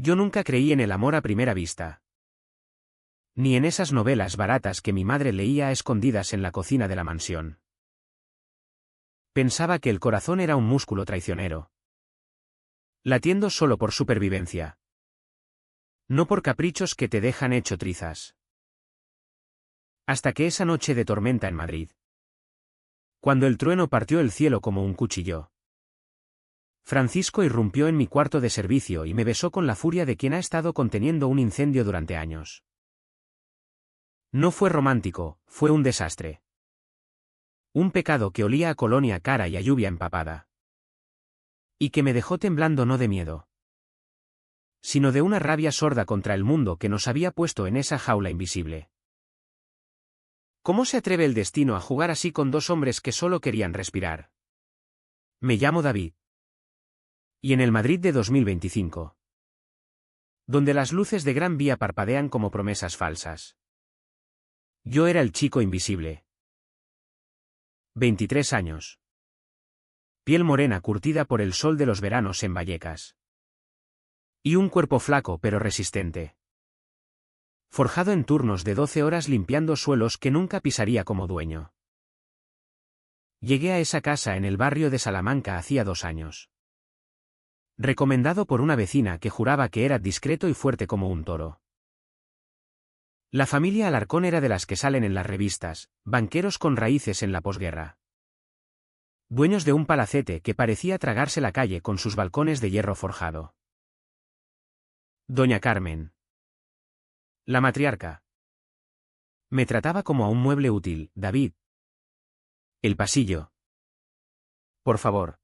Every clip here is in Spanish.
Yo nunca creí en el amor a primera vista. Ni en esas novelas baratas que mi madre leía a escondidas en la cocina de la mansión. Pensaba que el corazón era un músculo traicionero, latiendo solo por supervivencia. No por caprichos que te dejan hecho trizas. Hasta que esa noche de tormenta en Madrid. Cuando el trueno partió el cielo como un cuchillo. Francisco irrumpió en mi cuarto de servicio y me besó con la furia de quien ha estado conteniendo un incendio durante años. No fue romántico, fue un desastre. Un pecado que olía a colonia cara y a lluvia empapada. Y que me dejó temblando no de miedo, sino de una rabia sorda contra el mundo que nos había puesto en esa jaula invisible. ¿Cómo se atreve el destino a jugar así con dos hombres que solo querían respirar? Me llamo David. Y en el Madrid de 2025. Donde las luces de Gran Vía parpadean como promesas falsas. Yo era el chico invisible. 23 años. Piel morena curtida por el sol de los veranos en Vallecas. Y un cuerpo flaco pero resistente. Forjado en turnos de 12 horas limpiando suelos que nunca pisaría como dueño. Llegué a esa casa en el barrio de Salamanca hacía 2 años. Recomendado por una vecina que juraba que era discreto y fuerte como un toro. La familia Alarcón era de las que salen en las revistas, banqueros con raíces en la posguerra. Dueños de un palacete que parecía tragarse la calle con sus balcones de hierro forjado. Doña Carmen. La matriarca. Me trataba como a un mueble útil, David. El pasillo. Por favor.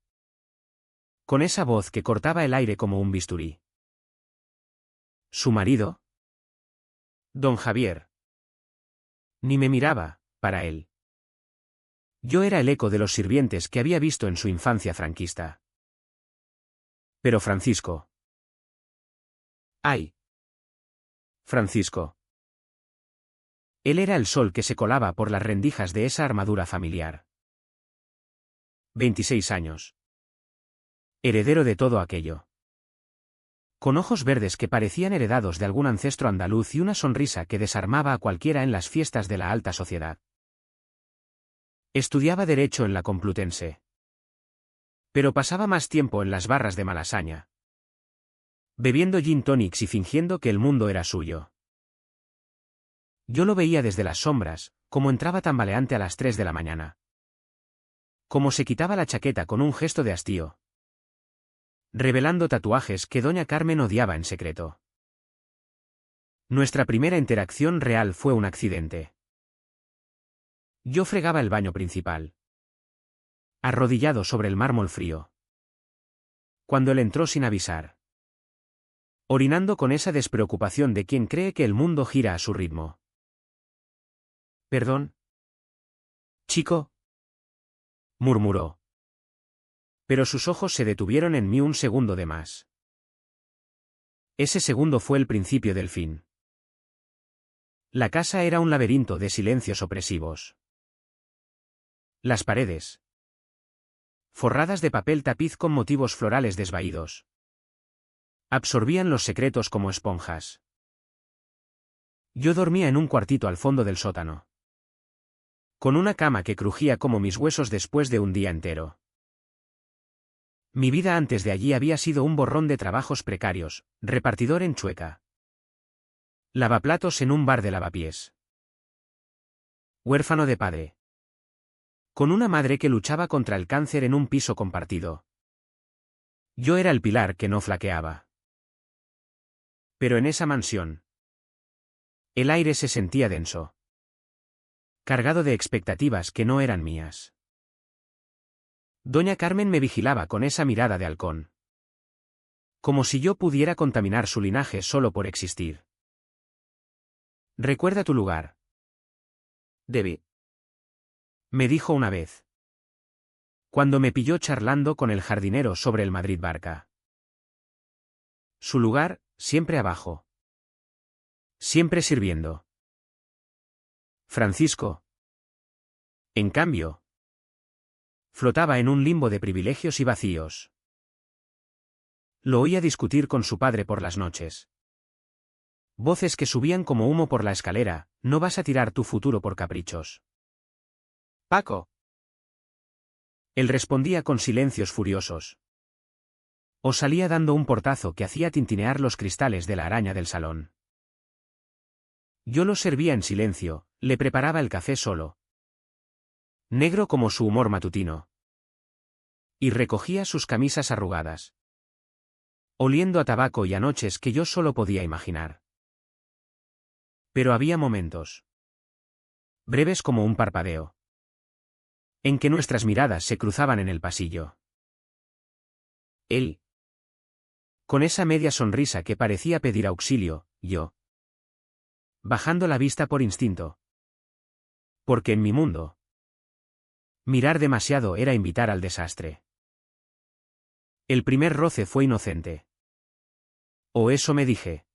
Con esa voz que cortaba el aire como un bisturí. ¿Su marido? Don Javier. Ni me miraba, para él. Yo era el eco de los sirvientes que había visto en su infancia franquista. Pero Francisco. ¡Ay! Francisco. Él era el sol que se colaba por las rendijas de esa armadura familiar. 26 años. Heredero de todo aquello. Con ojos verdes que parecían heredados de algún ancestro andaluz y una sonrisa que desarmaba a cualquiera en las fiestas de la alta sociedad. Estudiaba Derecho en la Complutense. Pero pasaba más tiempo en las barras de Malasaña. Bebiendo gin tonics y fingiendo que el mundo era suyo. Yo lo veía desde las sombras, como entraba tambaleante a las 3 de la mañana. Como se quitaba la chaqueta con un gesto de hastío. Revelando tatuajes que doña Carmen odiaba en secreto. Nuestra primera interacción real fue un accidente. Yo fregaba el baño principal. Arrodillado sobre el mármol frío. Cuando él entró sin avisar. Orinando con esa despreocupación de quien cree que el mundo gira a su ritmo. ¿Perdón? Chico. Murmuró. Pero sus ojos se detuvieron en mí un segundo de más. Ese segundo fue el principio del fin. La casa era un laberinto de silencios opresivos. Las paredes. Forradas de papel tapiz con motivos florales desvaídos. Absorbían los secretos como esponjas. Yo dormía en un cuartito al fondo del sótano. Con una cama que crujía como mis huesos después de un día entero. Mi vida antes de allí había sido un borrón de trabajos precarios, repartidor en Chueca. Lavaplatos en un bar de lavapiés. Huérfano de padre. Con una madre que luchaba contra el cáncer en un piso compartido. Yo era el pilar que no flaqueaba. Pero en esa mansión. El aire se sentía denso. Cargado de expectativas que no eran mías. Doña Carmen me vigilaba con esa mirada de halcón. Como si yo pudiera contaminar su linaje solo por existir. Recuerda tu lugar. Debbie. Me dijo una vez. Cuando me pilló charlando con el jardinero sobre el Madrid Barca. Su lugar, siempre abajo. Siempre sirviendo. Francisco. En cambio. Flotaba en un limbo de privilegios y vacíos. Lo oía discutir con su padre por las noches. Voces que subían como humo por la escalera: no vas a tirar tu futuro por caprichos. Paco. Él respondía con silencios furiosos. O salía dando un portazo que hacía tintinear los cristales de la araña del salón. Yo lo servía en silencio, le preparaba el café solo, negro como su humor matutino, y recogía sus camisas arrugadas, oliendo a tabaco y a noches que yo solo podía imaginar. Pero había momentos, breves como un parpadeo, en que nuestras miradas se cruzaban en el pasillo. Él, con esa media sonrisa que parecía pedir auxilio, yo, bajando la vista por instinto. Porque en mi mundo, mirar demasiado era invitar al desastre. El primer roce fue inocente. O eso me dije.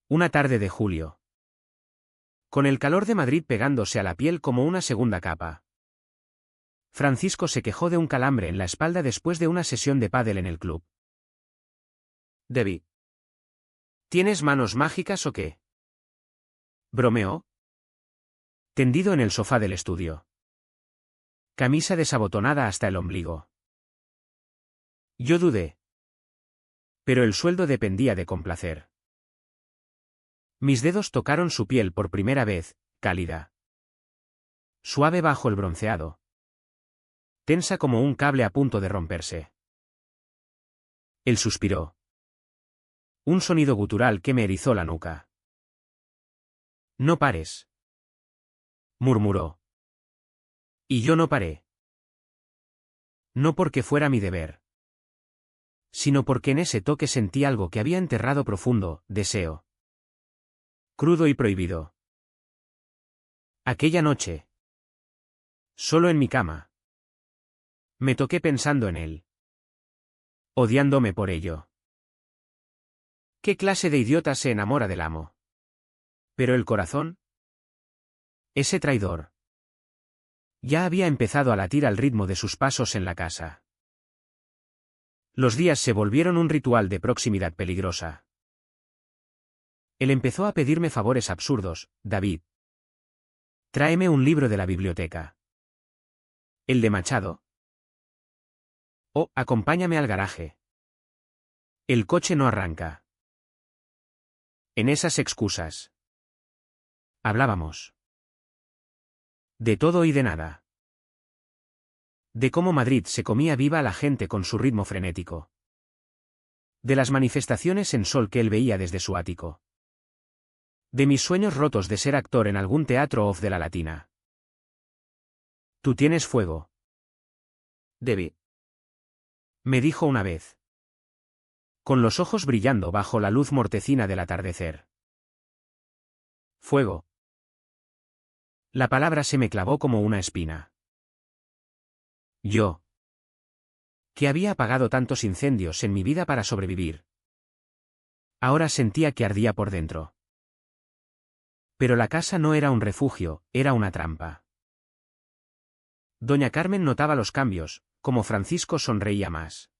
Una tarde de julio, con el calor de Madrid pegándose a la piel como una segunda capa. Francisco se quejó de un calambre en la espalda después de una sesión de pádel en el club. Debbie. ¿Tienes manos mágicas o qué? Bromeó. Tendido en el sofá del estudio. Camisa desabotonada hasta el ombligo. Yo dudé. Pero el sueldo dependía de complacer. Mis dedos tocaron su piel por primera vez, cálida, suave bajo el bronceado, tensa como un cable a punto de romperse. Él suspiró. Un sonido gutural que me erizó la nuca. No pares, murmuró. Y yo no paré. No porque fuera mi deber, sino porque en ese toque sentí algo que había enterrado profundo: deseo. Crudo y prohibido. Aquella noche, solo en mi cama, me toqué pensando en él, odiándome por ello. ¿Qué clase de idiota se enamora del amo? Pero el corazón, ese traidor, ya había empezado a latir al ritmo de sus pasos en la casa. Los días se volvieron un ritual de proximidad peligrosa. Él empezó a pedirme favores absurdos: David, tráeme un libro de la biblioteca. El de Machado. O, acompáñame al garaje. El coche no arranca. En esas excusas hablábamos de todo y de nada. De cómo Madrid se comía viva a la gente con su ritmo frenético. De las manifestaciones en sol que él veía desde su ático. De mis sueños rotos de ser actor en algún teatro off de la Latina. Tú tienes fuego, Debbie, me dijo una vez, con los ojos brillando bajo la luz mortecina del atardecer. Fuego. La palabra se me clavó como una espina. Yo, que había apagado tantos incendios en mi vida para sobrevivir, ahora sentía que ardía por dentro. Pero la casa no era un refugio, era una trampa. Doña Carmen notaba los cambios, como Francisco sonreía más.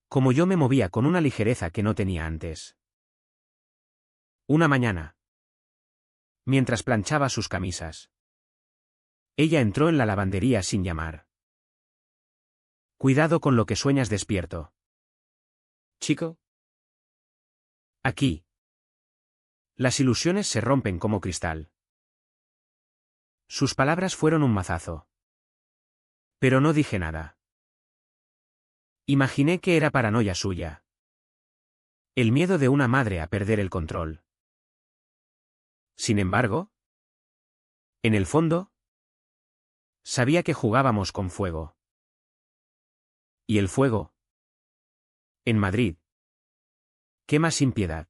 Como yo me movía con una ligereza que no tenía antes. Una mañana, mientras planchaba sus camisas, ella entró en la lavandería sin llamar. Cuidado con lo que sueñas despierto, chico. Aquí, las ilusiones se rompen como cristal. Sus palabras fueron un mazazo. Pero no dije nada. Imaginé que era paranoia suya. El miedo de una madre a perder el control. Sin embargo, en el fondo, sabía que jugábamos con fuego. Y el fuego, en Madrid, quema sin piedad.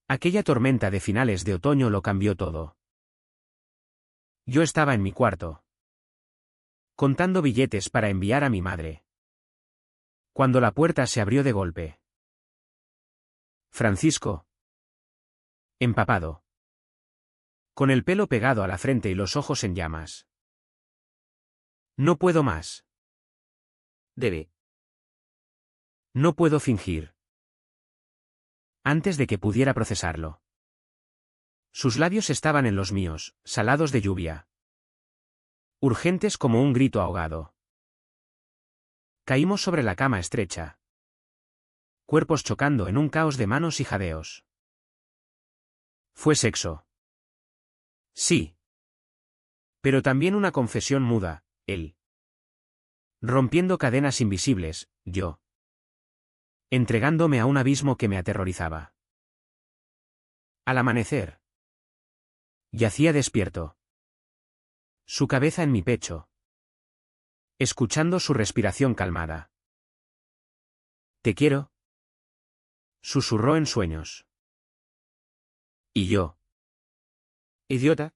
Aquella tormenta de finales de otoño lo cambió todo. Yo estaba en mi cuarto, contando billetes para enviar a mi madre, cuando la puerta se abrió de golpe. Francisco, empapado, con el pelo pegado a la frente y los ojos en llamas. No puedo más. Debbie. No puedo fingir. Antes de que pudiera procesarlo. Sus labios estaban en los míos, salados de lluvia. Urgentes como un grito ahogado. Caímos sobre la cama estrecha. Cuerpos chocando en un caos de manos y jadeos. Fue sexo. Sí. Pero también una confesión muda, él. Rompiendo cadenas invisibles, yo. Entregándome a un abismo que me aterrorizaba. Al amanecer. Yacía despierto. Su cabeza en mi pecho. Escuchando su respiración calmada. «Te quiero», susurró en sueños. Y yo. Idiota.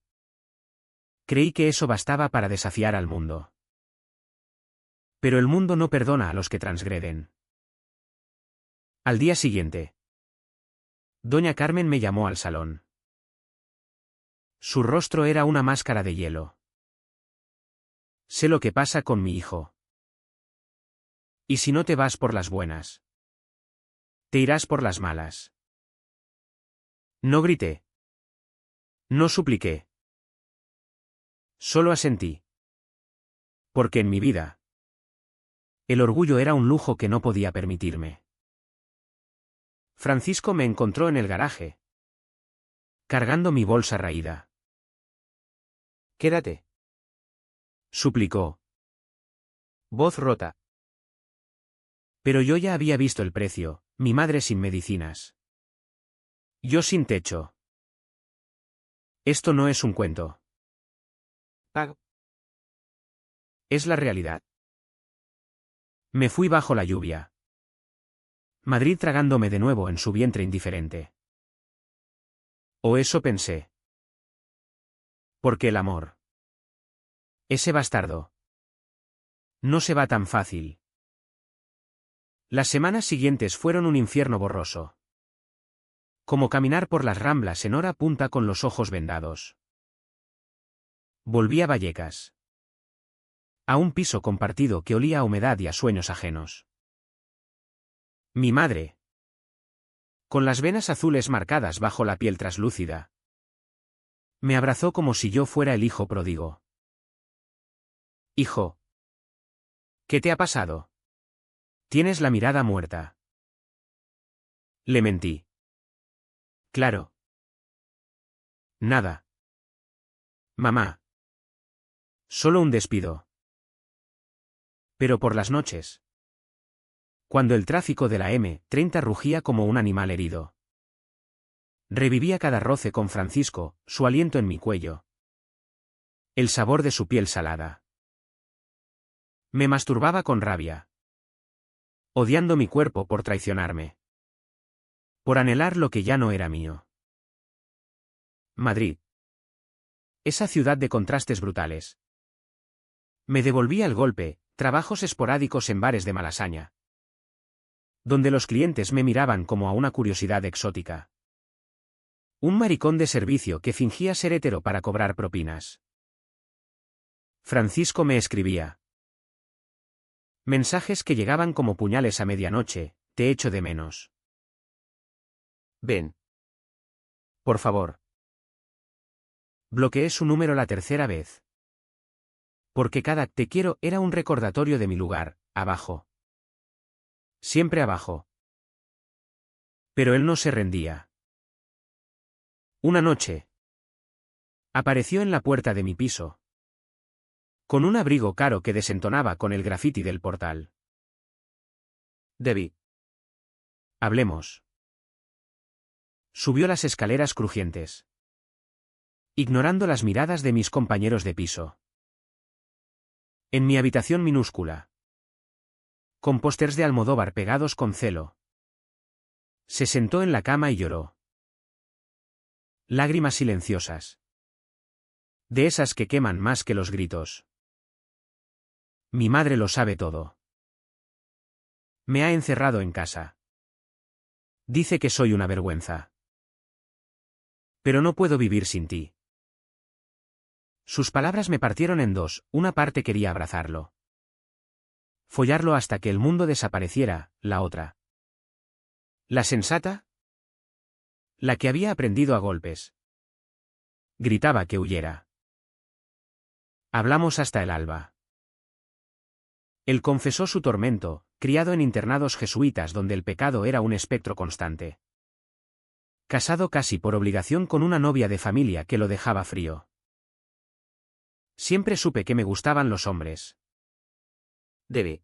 Creí que eso bastaba para desafiar al mundo. Pero el mundo no perdona a los que transgreden. Al día siguiente. Doña Carmen me llamó al salón. Su rostro era una máscara de hielo. Sé lo que pasa con mi hijo. ¿Y si no te vas por las buenas? Te irás por las malas. No grité. No supliqué. Solo asentí. Porque en mi vida, el orgullo era un lujo que no podía permitirme. Francisco me encontró en el garaje, cargando mi bolsa raída. «Quédate», suplicó. Voz rota. Pero yo ya había visto el precio, mi madre sin medicinas. Yo sin techo. Esto no es un cuento. Pago. Es la realidad. Me fui bajo la lluvia. Madrid tragándome de nuevo en su vientre indiferente. O eso pensé. Porque el amor. Ese bastardo. No se va tan fácil. Las semanas siguientes fueron un infierno borroso. Como caminar por las Ramblas en hora punta con los ojos vendados. Volví a Vallecas. A un piso compartido que olía a humedad y a sueños ajenos. Mi madre. Con las venas azules marcadas bajo la piel traslúcida. Me abrazó como si yo fuera el hijo pródigo. Hijo. ¿Qué te ha pasado? Tienes la mirada muerta. Le mentí. Claro. Nada. Mamá. Solo un despido. Pero por las noches. Cuando el tráfico de la M30 rugía como un animal herido. Revivía cada roce con Francisco, su aliento en mi cuello. El sabor de su piel salada. Me masturbaba con rabia. Odiando mi cuerpo por traicionarme. Por anhelar lo que ya no era mío. Madrid. Esa ciudad de contrastes brutales. Me devolvía el golpe, trabajos esporádicos en bares de Malasaña. Donde los clientes me miraban como a una curiosidad exótica. Un maricón de servicio que fingía ser hétero para cobrar propinas. Francisco me escribía. Mensajes que llegaban como puñales a medianoche: te echo de menos. Ven. Por favor. Bloqueé su número la tercera vez. Porque cada te quiero era un recordatorio de mi lugar, abajo. Siempre abajo. Pero él no se rendía. Una noche. Apareció en la puerta de mi piso. Con un abrigo caro que desentonaba con el grafiti del portal. Debbie. Hablemos. Subió las escaleras crujientes. Ignorando las miradas de mis compañeros de piso. En mi habitación minúscula. Con pósters de Almodóvar pegados con celo. Se sentó en la cama y lloró. Lágrimas silenciosas. De esas que queman más que los gritos. Mi madre lo sabe todo. Me ha encerrado en casa. Dice que soy una vergüenza. Pero no puedo vivir sin ti. Sus palabras me partieron en dos, una parte quería abrazarlo. Follarlo hasta que el mundo desapareciera, la otra. ¿La sensata? La que había aprendido a golpes. Gritaba que huyera. Hablamos hasta el alba. Él confesó su tormento, criado en internados jesuitas donde el pecado era un espectro constante. Casado casi por obligación con una novia de familia que lo dejaba frío. Siempre supe que me gustaban los hombres. Debe.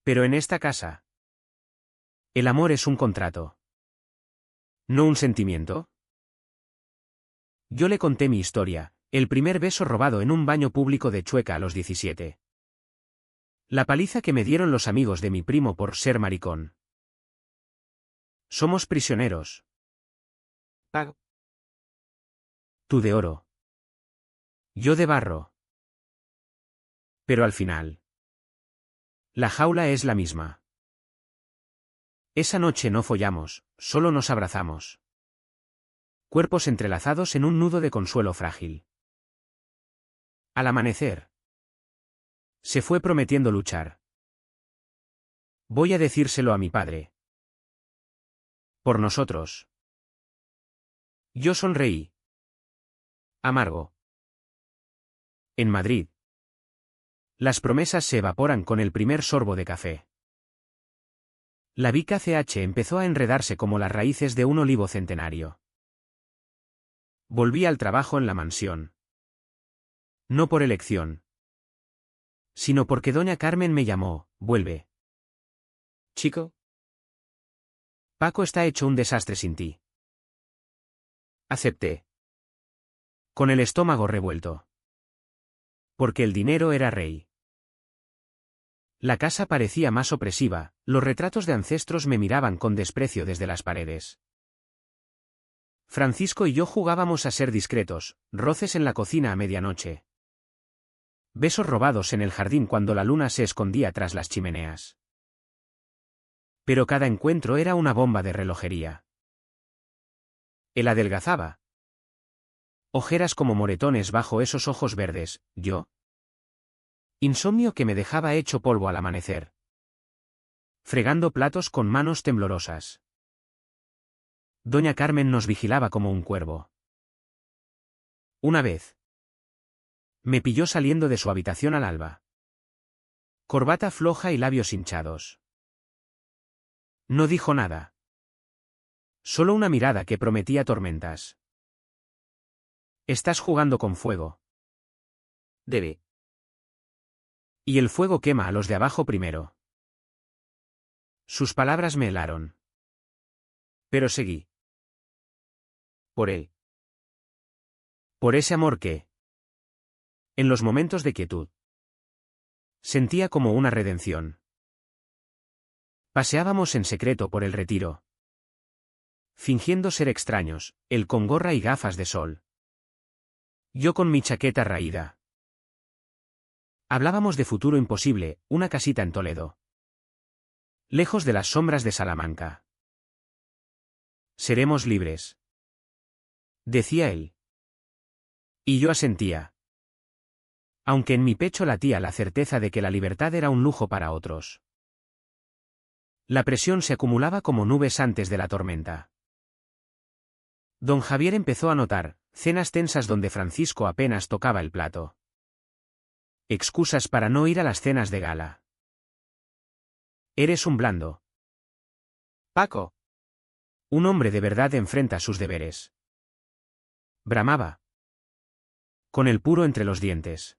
Pero en esta casa. El amor es un contrato. ¿No un sentimiento? Yo le conté mi historia, el primer beso robado en un baño público de Chueca a los 17. La paliza que me dieron los amigos de mi primo por ser maricón. Somos prisioneros. Pago. Tú de oro. Yo de barro. Pero al final. La jaula es la misma. Esa noche no follamos, solo nos abrazamos. Cuerpos entrelazados en un nudo de consuelo frágil. Al amanecer. Se fue prometiendo luchar. Voy a decírselo a mi padre. Por nosotros. Yo sonreí. Amargo. En Madrid. Las promesas se evaporan con el primer sorbo de café. La Vica CH empezó a enredarse como las raíces de un olivo centenario. Volví al trabajo en la mansión. No por elección. Sino porque doña Carmen me llamó, vuelve. Chico. Paco está hecho un desastre sin ti. Acepté. Con el estómago revuelto. Porque el dinero era rey. La casa parecía más opresiva, los retratos de ancestros me miraban con desprecio desde las paredes. Francisco y yo jugábamos a ser discretos, roces en la cocina a medianoche. Besos robados en el jardín cuando la luna se escondía tras las chimeneas. Pero cada encuentro era una bomba de relojería. Él adelgazaba. Ojeras como moretones bajo esos ojos verdes, yo. Insomnio que me dejaba hecho polvo al amanecer. Fregando platos con manos temblorosas. Doña Carmen nos vigilaba como un cuervo. Una vez. Me pilló saliendo de su habitación al alba. Corbata floja y labios hinchados. No dijo nada. Solo una mirada que prometía tormentas. Estás jugando con fuego. Debe. Y el fuego quema a los de abajo primero. Sus palabras me helaron. Pero seguí. Por él. Por ese amor que. En los momentos de quietud. Sentía como una redención. Paseábamos en secreto por el retiro. Fingiendo ser extraños, él con gorra y gafas de sol. Yo con mi chaqueta raída. Hablábamos de futuro imposible, una casita en Toledo. Lejos de las sombras de Salamanca. Seremos libres. Decía él. Y yo asentía. Aunque en mi pecho latía la certeza de que la libertad era un lujo para otros. La presión se acumulaba como nubes antes de la tormenta. Don Javier empezó a notar cenas tensas donde Francisco apenas tocaba el plato. Excusas para no ir a las cenas de gala. Eres un blando. Paco. Un hombre de verdad enfrenta sus deberes. Bramaba. Con el puro entre los dientes.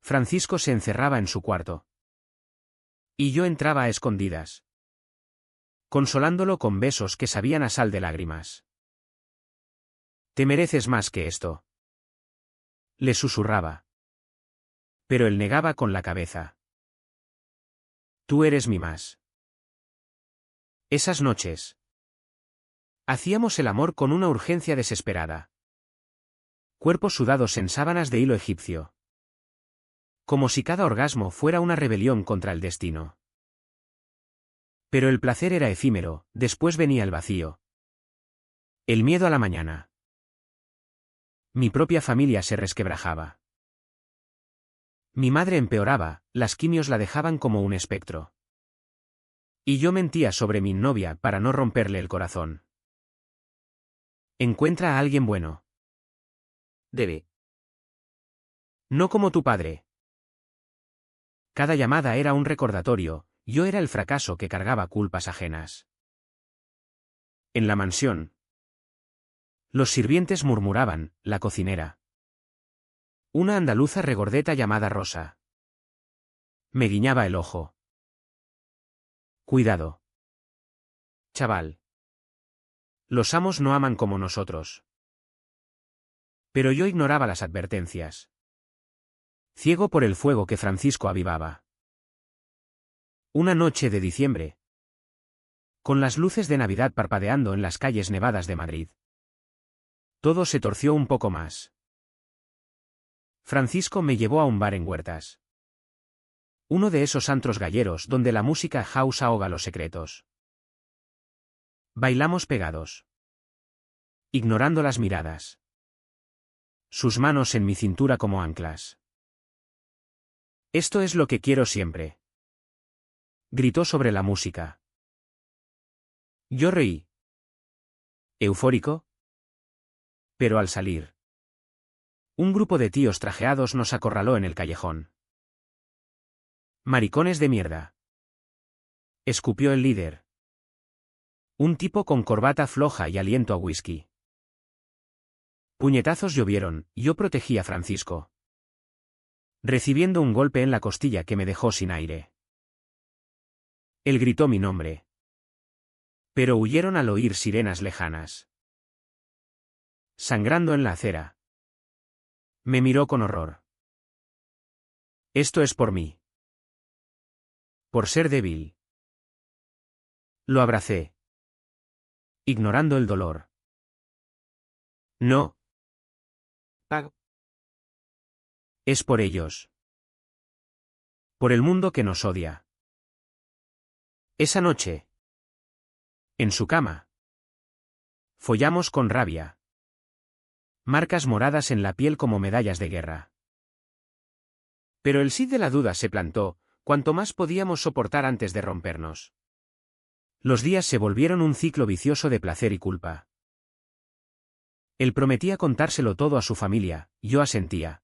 Francisco se encerraba en su cuarto. Y yo entraba a escondidas. Consolándolo con besos que sabían a sal de lágrimas. Te mereces más que esto. Le susurraba. Pero él negaba con la cabeza. Tú eres mi más. Esas noches. Hacíamos el amor con una urgencia desesperada. Cuerpos sudados en sábanas de hilo egipcio. Como si cada orgasmo fuera una rebelión contra el destino. Pero el placer era efímero, después venía el vacío. El miedo a la mañana. Mi propia familia se resquebrajaba. Mi madre empeoraba, las quimios la dejaban como un espectro. Y yo mentía sobre mi novia para no romperle el corazón. Encuentra a alguien bueno. Debe. No como tu padre. Cada llamada era un recordatorio, yo era el fracaso que cargaba culpas ajenas. En la mansión. Los sirvientes murmuraban, la cocinera. Una andaluza regordeta llamada Rosa. Me guiñaba el ojo. Cuidado. Chaval. Los amos no aman como nosotros. Pero yo ignoraba las advertencias. Ciego por el fuego que Francisco avivaba. Una noche de diciembre. Con las luces de Navidad parpadeando en las calles nevadas de Madrid. Todo se torció un poco más. Francisco me llevó a un bar en Huertas. Uno de esos antros galleros donde la música house ahoga los secretos. Bailamos pegados. Ignorando las miradas. Sus manos en mi cintura como anclas. Esto es lo que quiero siempre. Gritó sobre la música. Yo reí. Eufórico. Pero al salir. Un grupo de tíos trajeados nos acorraló en el callejón. Maricones de mierda. Escupió el líder. Un tipo con corbata floja y aliento a whisky. Puñetazos llovieron, y yo protegí a Francisco. Recibiendo un golpe en la costilla que me dejó sin aire. Él gritó mi nombre. Pero huyeron al oír sirenas lejanas. Sangrando en la acera. Me miró con horror. Esto es por mí. Por ser débil. Lo abracé. Ignorando el dolor. No. Pago. Es por ellos. Por el mundo que nos odia. Esa noche. En su cama. Follamos con rabia. Marcas moradas en la piel como medallas de guerra. Pero el sí de la duda se plantó, cuanto más podíamos soportar antes de rompernos. Los días se volvieron un ciclo vicioso de placer y culpa. Él prometía contárselo todo a su familia, yo asentía.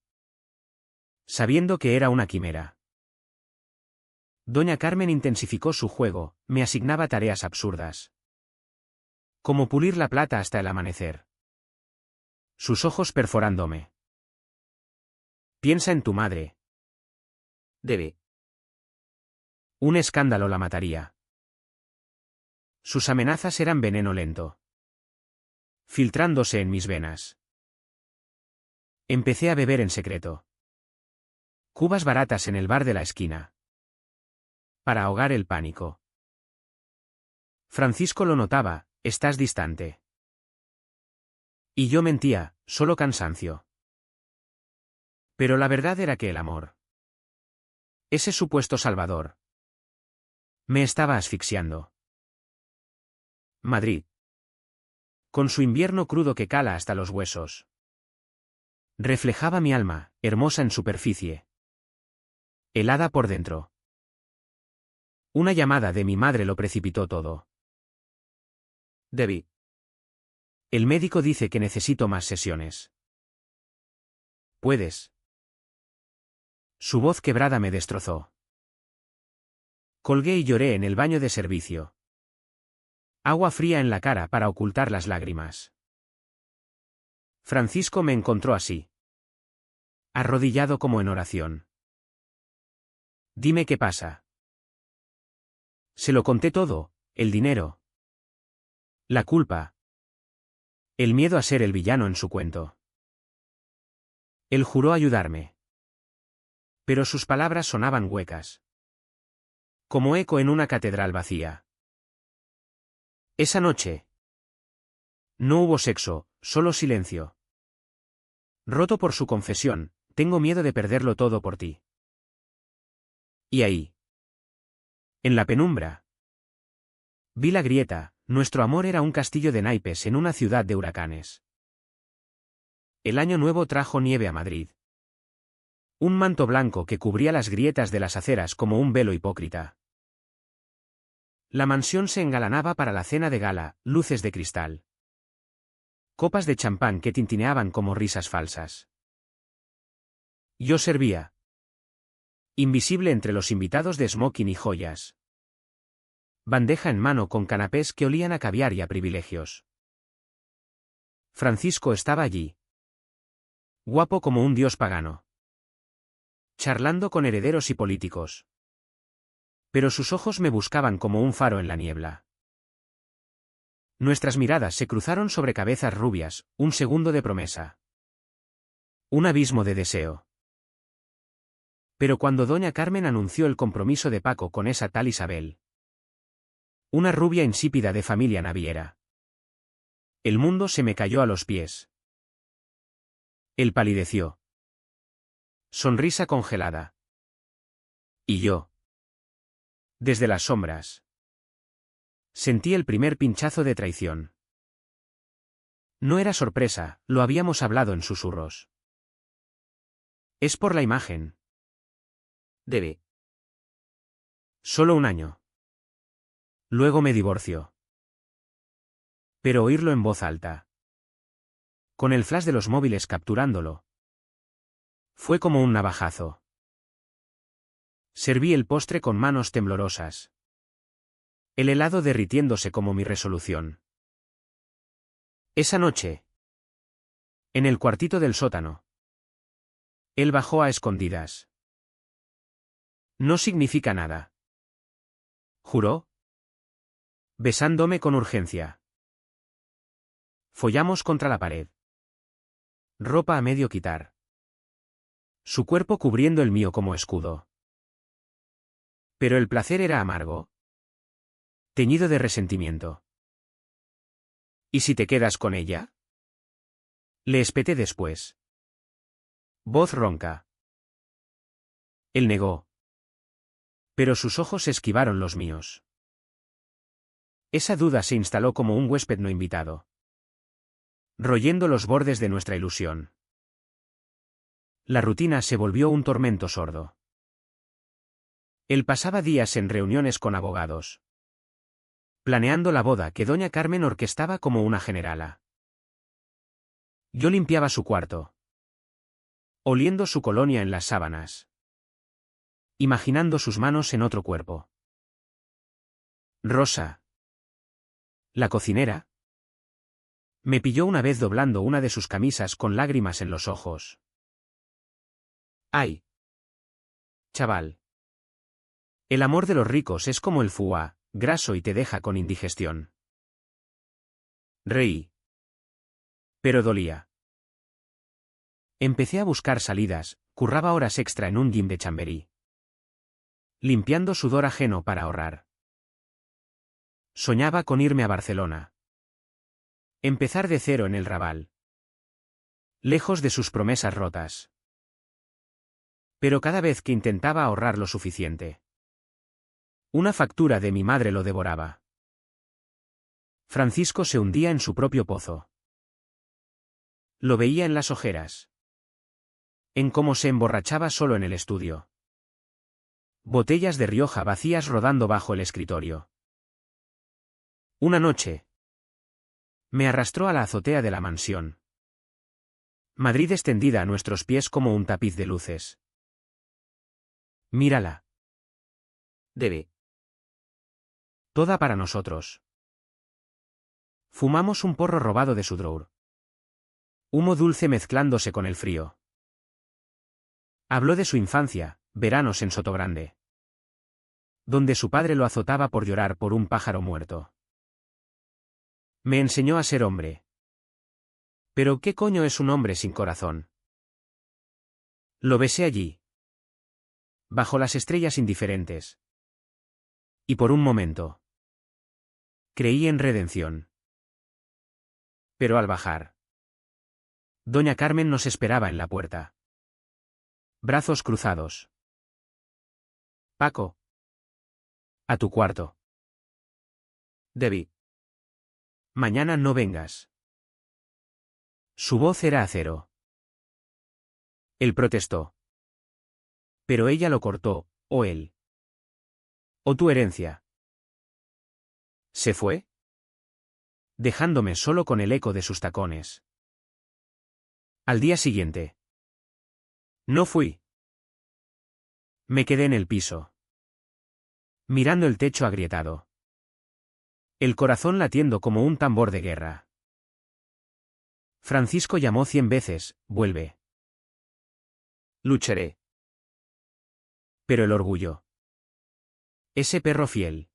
Sabiendo que era una quimera. Doña Carmen intensificó su juego, me asignaba tareas absurdas. Como pulir la plata hasta el amanecer. Sus ojos perforándome. Piensa en tu madre. Debe. Un escándalo la mataría. Sus amenazas eran veneno lento. Filtrándose en mis venas. Empecé a beber en secreto. Cubas baratas en el bar de la esquina. Para ahogar el pánico. Francisco lo notaba, estás distante. Y yo mentía, solo cansancio. Pero la verdad era que el amor. Ese supuesto salvador. Me estaba asfixiando. Madrid. Con su invierno crudo que cala hasta los huesos. Reflejaba mi alma, hermosa en superficie. Helada por dentro. Una llamada de mi madre lo precipitó todo. Debbie. El médico dice que necesito más sesiones. ¿Puedes? Su voz quebrada me destrozó. Colgué y lloré en el baño de servicio. Agua fría en la cara para ocultar las lágrimas. Francisco me encontró así. Arrodillado como en oración. Dime qué pasa. Se lo conté todo, el dinero. La culpa. El miedo a ser el villano en su cuento. Él juró ayudarme. Pero sus palabras sonaban huecas. Como eco en una catedral vacía. Esa noche. No hubo sexo, solo silencio. Roto por su confesión, tengo miedo de perderlo todo por ti. Y ahí. En la penumbra. Vi la grieta, nuestro amor era un castillo de naipes en una ciudad de huracanes. El año nuevo trajo nieve a Madrid. Un manto blanco que cubría las grietas de las aceras como un velo hipócrita. La mansión se engalanaba para la cena de gala, luces de cristal. Copas de champán que tintineaban como risas falsas. Yo servía. Invisible entre los invitados de smoking y joyas. Bandeja en mano con canapés que olían a caviar y a privilegios. Francisco estaba allí. Guapo como un dios pagano. Charlando con herederos y políticos. Pero sus ojos me buscaban como un faro en la niebla. Nuestras miradas se cruzaron sobre cabezas rubias, un segundo de promesa. Un abismo de deseo. Pero cuando doña Carmen anunció el compromiso de Paco con esa tal Isabel. Una rubia insípida de familia naviera. El mundo se me cayó a los pies. Él palideció. Sonrisa congelada. Y yo. Desde las sombras. Sentí el primer pinchazo de traición. No era sorpresa, lo habíamos hablado en susurros. Es por la imagen. Debe. Solo un año. Luego me divorció. Pero oírlo en voz alta. Con el flash de los móviles capturándolo. Fue como un navajazo. Serví el postre con manos temblorosas. El helado derritiéndose como mi resolución. Esa noche. En el cuartito del sótano. Él bajó a escondidas. No significa nada. Juró. Besándome con urgencia. Follamos contra la pared. Ropa a medio quitar. Su cuerpo cubriendo el mío como escudo. Pero el placer era amargo. Teñido de resentimiento. ¿Y si te quedas con ella? Le espeté después. Voz ronca. Él negó. Pero sus ojos esquivaron los míos. Esa duda se instaló como un huésped no invitado. Royendo los bordes de nuestra ilusión. La rutina se volvió un tormento sordo. Él pasaba días en reuniones con abogados. Planeando la boda que doña Carmen orquestaba como una generala. Yo limpiaba su cuarto. Oliendo su colonia en las sábanas. Imaginando sus manos en otro cuerpo. Rosa. La cocinera. Me pilló una vez doblando una de sus camisas con lágrimas en los ojos. ¡Ay! Chaval. El amor de los ricos es como el foie, graso y te deja con indigestión. Reí. Pero dolía. Empecé a buscar salidas, curraba horas extra en un gym de Chamberí. Limpiando sudor ajeno para ahorrar. Soñaba con irme a Barcelona. Empezar de cero en el Raval. Lejos de sus promesas rotas. Pero cada vez que intentaba ahorrar lo suficiente. Una factura de mi madre lo devoraba. Francisco se hundía en su propio pozo. Lo veía en las ojeras. En cómo se emborrachaba solo en el estudio. Botellas de Rioja vacías rodando bajo el escritorio. Una noche. Me arrastró a la azotea de la mansión. Madrid extendida a nuestros pies como un tapiz de luces. Mírala. Debe. Toda para nosotros. Fumamos un porro robado de su drawer. Humo dulce mezclándose con el frío. Habló de su infancia, veranos en Sotogrande. Donde su padre lo azotaba por llorar por un pájaro muerto. Me enseñó a ser hombre. Pero ¿qué coño es un hombre sin corazón? Lo besé allí. Bajo las estrellas indiferentes. Y por un momento. Creí en redención. Pero al bajar. Doña Carmen nos esperaba en la puerta. Brazos cruzados. Paco. A tu cuarto. Debbie. Mañana no vengas. Su voz era acero. Él protestó. Pero ella lo cortó, o él. O tu herencia. ¿Se fue? Dejándome solo con el eco de sus tacones. Al día siguiente. No fui. Me quedé en el piso, mirando el techo agrietado. El corazón latiendo como un tambor de guerra. Francisco llamó 100 veces, vuelve. Lucharé. Pero el orgullo. Ese perro fiel.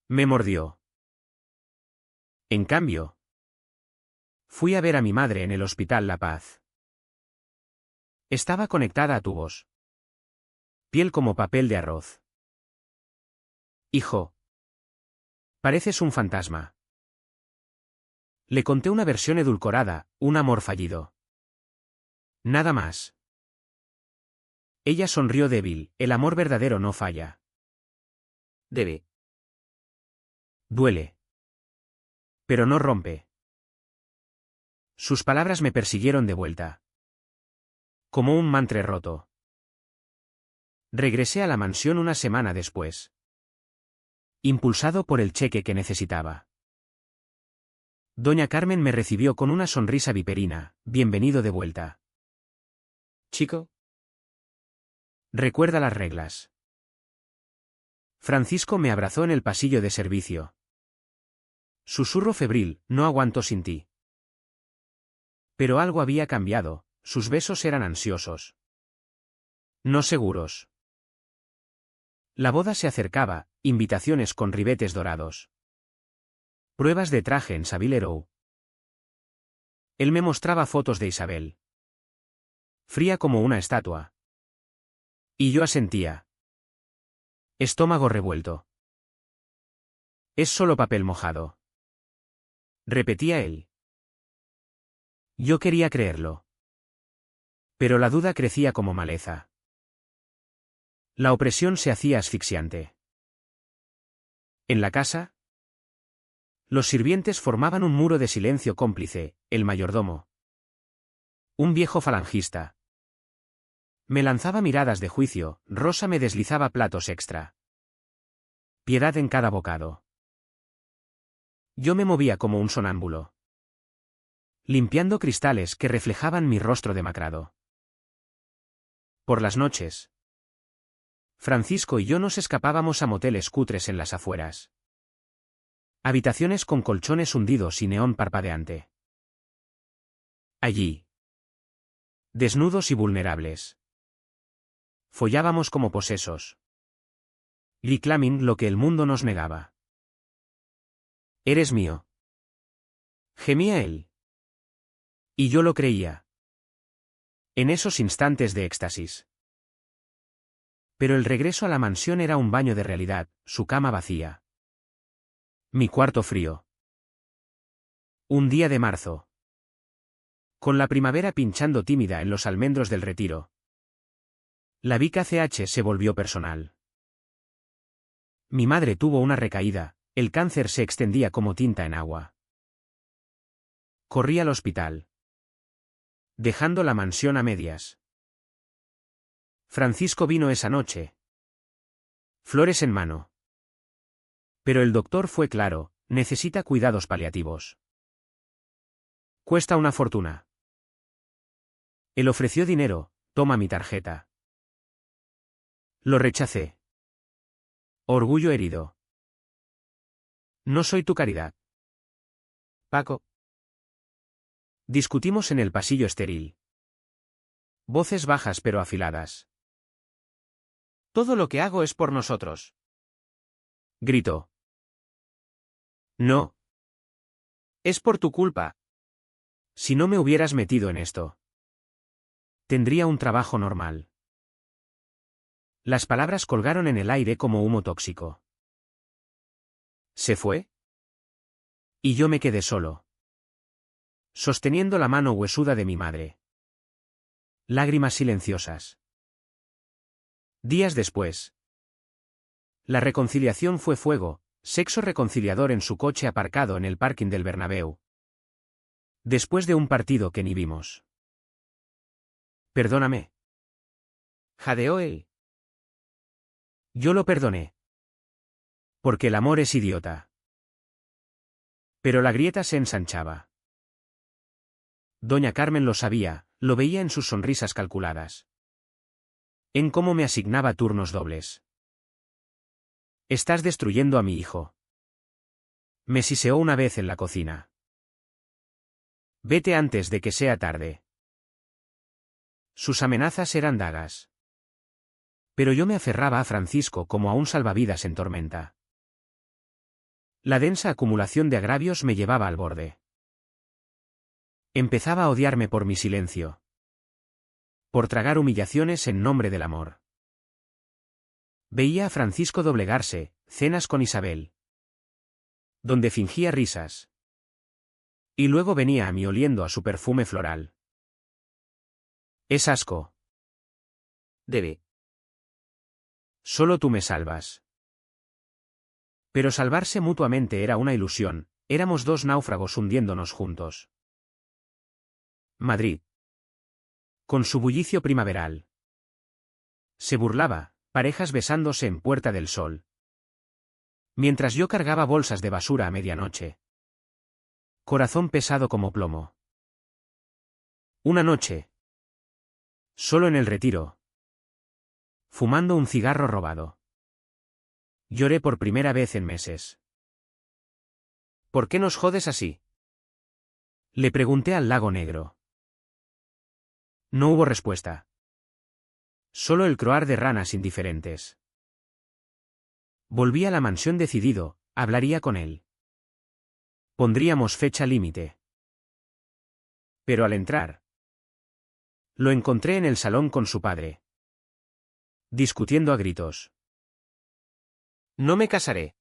Me mordió. En cambio, fui a ver a mi madre en el Hospital La Paz. Estaba conectada a tubos. Piel como papel de arroz. Hijo. Pareces un fantasma. Le conté una versión edulcorada, un amor fallido. Nada más. Ella sonrió débil, el amor verdadero no falla. Debe. Duele. Pero no rompe. Sus palabras me persiguieron de vuelta. Como un mantre roto. Regresé a la mansión una semana después. Impulsado por el cheque que necesitaba. Doña Carmen me recibió con una sonrisa viperina, bienvenido de vuelta. Chico. Recuerda las reglas. Francisco me abrazó en el pasillo de servicio. Susurro febril, no aguanto sin ti. Pero algo había cambiado, sus besos eran ansiosos. No seguros. La boda se acercaba, invitaciones con ribetes dorados. Pruebas de traje en Savile Row. Él me mostraba fotos de Isabel. Fría como una estatua. Y yo asentía. Estómago revuelto. Es solo papel mojado. Repetía él. Yo quería creerlo. Pero la duda crecía como maleza. La opresión se hacía asfixiante. En la casa, los sirvientes formaban un muro de silencio cómplice, el mayordomo. Un viejo falangista. Me lanzaba miradas de juicio, Rosa me deslizaba platos extra. Piedad en cada bocado. Yo me movía como un sonámbulo. Limpiando cristales que reflejaban mi rostro demacrado. Por las noches, Francisco y yo nos escapábamos a moteles cutres en las afueras. Habitaciones con colchones hundidos y neón parpadeante. Allí. Desnudos y vulnerables. Follábamos como posesos. Reclamin lo que el mundo nos negaba. Eres mío. Gemía él. Y yo lo creía. En esos instantes de éxtasis. Pero el regreso a la mansión era un baño de realidad, su cama vacía. Mi cuarto frío. Un día de marzo. Con la primavera pinchando tímida en los almendros del retiro. La Vica CH se volvió personal. Mi madre tuvo una recaída, el cáncer se extendía como tinta en agua. Corrí al hospital. Dejando la mansión a medias. Francisco vino esa noche. Flores en mano. Pero el doctor fue claro, necesita cuidados paliativos. Cuesta una fortuna. Él ofreció dinero, toma mi tarjeta. Lo rechacé. Orgullo herido. No soy tu caridad. Paco. Discutimos en el pasillo estéril. Voces bajas pero afiladas. Todo lo que hago es por nosotros. Gritó. No. Es por tu culpa. Si no me hubieras metido en esto, tendría un trabajo normal. Las palabras colgaron en el aire como humo tóxico. ¿Se fue? Y yo me quedé solo. Sosteniendo la mano huesuda de mi madre. Lágrimas silenciosas. Días después. La reconciliación fue fuego, sexo reconciliador en su coche aparcado en el parking del Bernabéu. Después de un partido que ni vimos. Perdóname. Jadeó él. Yo lo perdoné. Porque el amor es idiota. Pero la grieta se ensanchaba. Doña Carmen lo sabía, lo veía en sus sonrisas calculadas. En cómo me asignaba turnos dobles. Estás destruyendo a mi hijo. Me siseó una vez en la cocina. Vete antes de que sea tarde. Sus amenazas eran dagas. Pero yo me aferraba a Francisco como a un salvavidas en tormenta. La densa acumulación de agravios me llevaba al borde. Empezaba a odiarme por mi silencio. Por tragar humillaciones en nombre del amor. Veía a Francisco doblegarse, cenas con Isabel. Donde fingía risas. Y luego venía a mí oliendo a su perfume floral. Es asco. Debe. Solo tú me salvas. Pero salvarse mutuamente era una ilusión, éramos dos náufragos hundiéndonos juntos. Madrid. Con su bullicio primaveral. Se burlaba, parejas besándose en Puerta del Sol. Mientras yo cargaba bolsas de basura a medianoche. Corazón pesado como plomo. Una noche. Solo en el Retiro. Fumando un cigarro robado. Lloré por primera vez en meses. ¿Por qué nos jodes así? Le pregunté al lago negro. No hubo respuesta. Solo el croar de ranas indiferentes. Volví a la mansión decidido, hablaría con él. Pondríamos fecha límite. Pero al entrar, lo encontré en el salón con su padre. Discutiendo a gritos. No me casaré.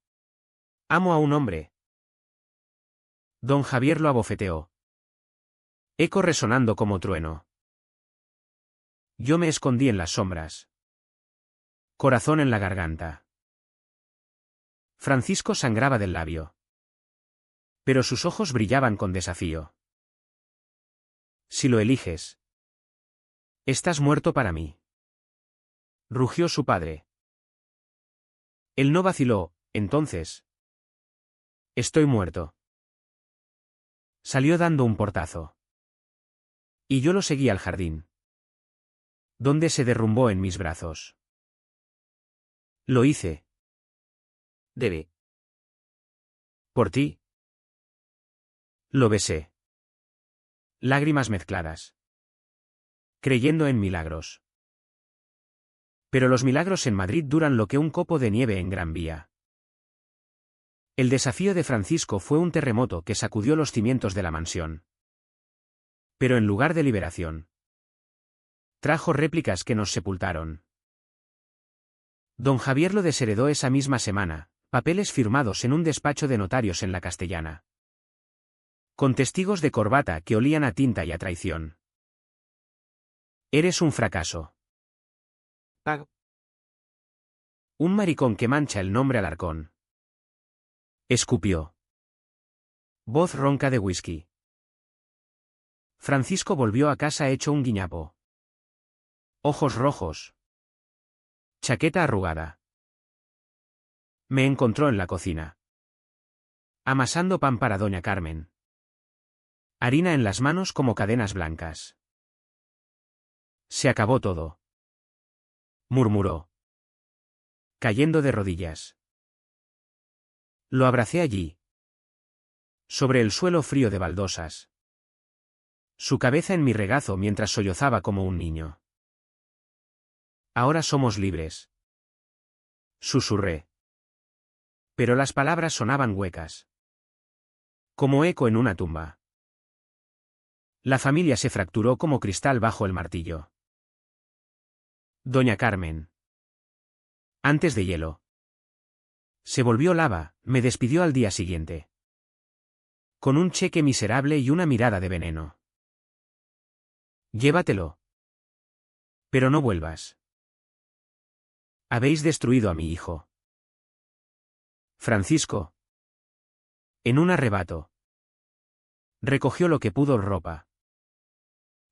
Amo a un hombre. Don Javier lo abofeteó. Eco resonando como trueno. Yo me escondí en las sombras. Corazón en la garganta. Francisco sangraba del labio. Pero sus ojos brillaban con desafío. Si lo eliges. Estás muerto para mí. Rugió su padre. Él no vaciló, entonces. Estoy muerto. Salió dando un portazo. Y yo lo seguí al jardín. Donde se derrumbó en mis brazos. Lo hice. Debe. Por ti. Lo besé. Lágrimas mezcladas. Creyendo en milagros. Pero los milagros en Madrid duran lo que un copo de nieve en Gran Vía. El desafío de Francisco fue un terremoto que sacudió los cimientos de la mansión. Pero en lugar de liberación, trajo réplicas que nos sepultaron. Don Javier lo desheredó esa misma semana, papeles firmados en un despacho de notarios en la Castellana. Con testigos de corbata que olían a tinta y a traición. Eres un fracaso. Pago. Un maricón que mancha el nombre Alarcón. Escupió. Voz ronca de whisky. Francisco volvió a casa hecho un guiñapo. Ojos rojos. Chaqueta arrugada. Me encontró en la cocina. Amasando pan para doña Carmen. Harina en las manos como cadenas blancas. Se acabó todo. Murmuró. Cayendo de rodillas. Lo abracé allí. Sobre el suelo frío de baldosas. Su cabeza en mi regazo mientras sollozaba como un niño. Ahora somos libres. Susurré. Pero las palabras sonaban huecas. Como eco en una tumba. La familia se fracturó como cristal bajo el martillo. Doña Carmen. Antes de hielo. Se volvió lava, me despidió al día siguiente. Con un cheque miserable y una mirada de veneno. Llévatelo. Pero no vuelvas. Habéis destruido a mi hijo. Francisco. En un arrebato. Recogió lo que pudo ropa.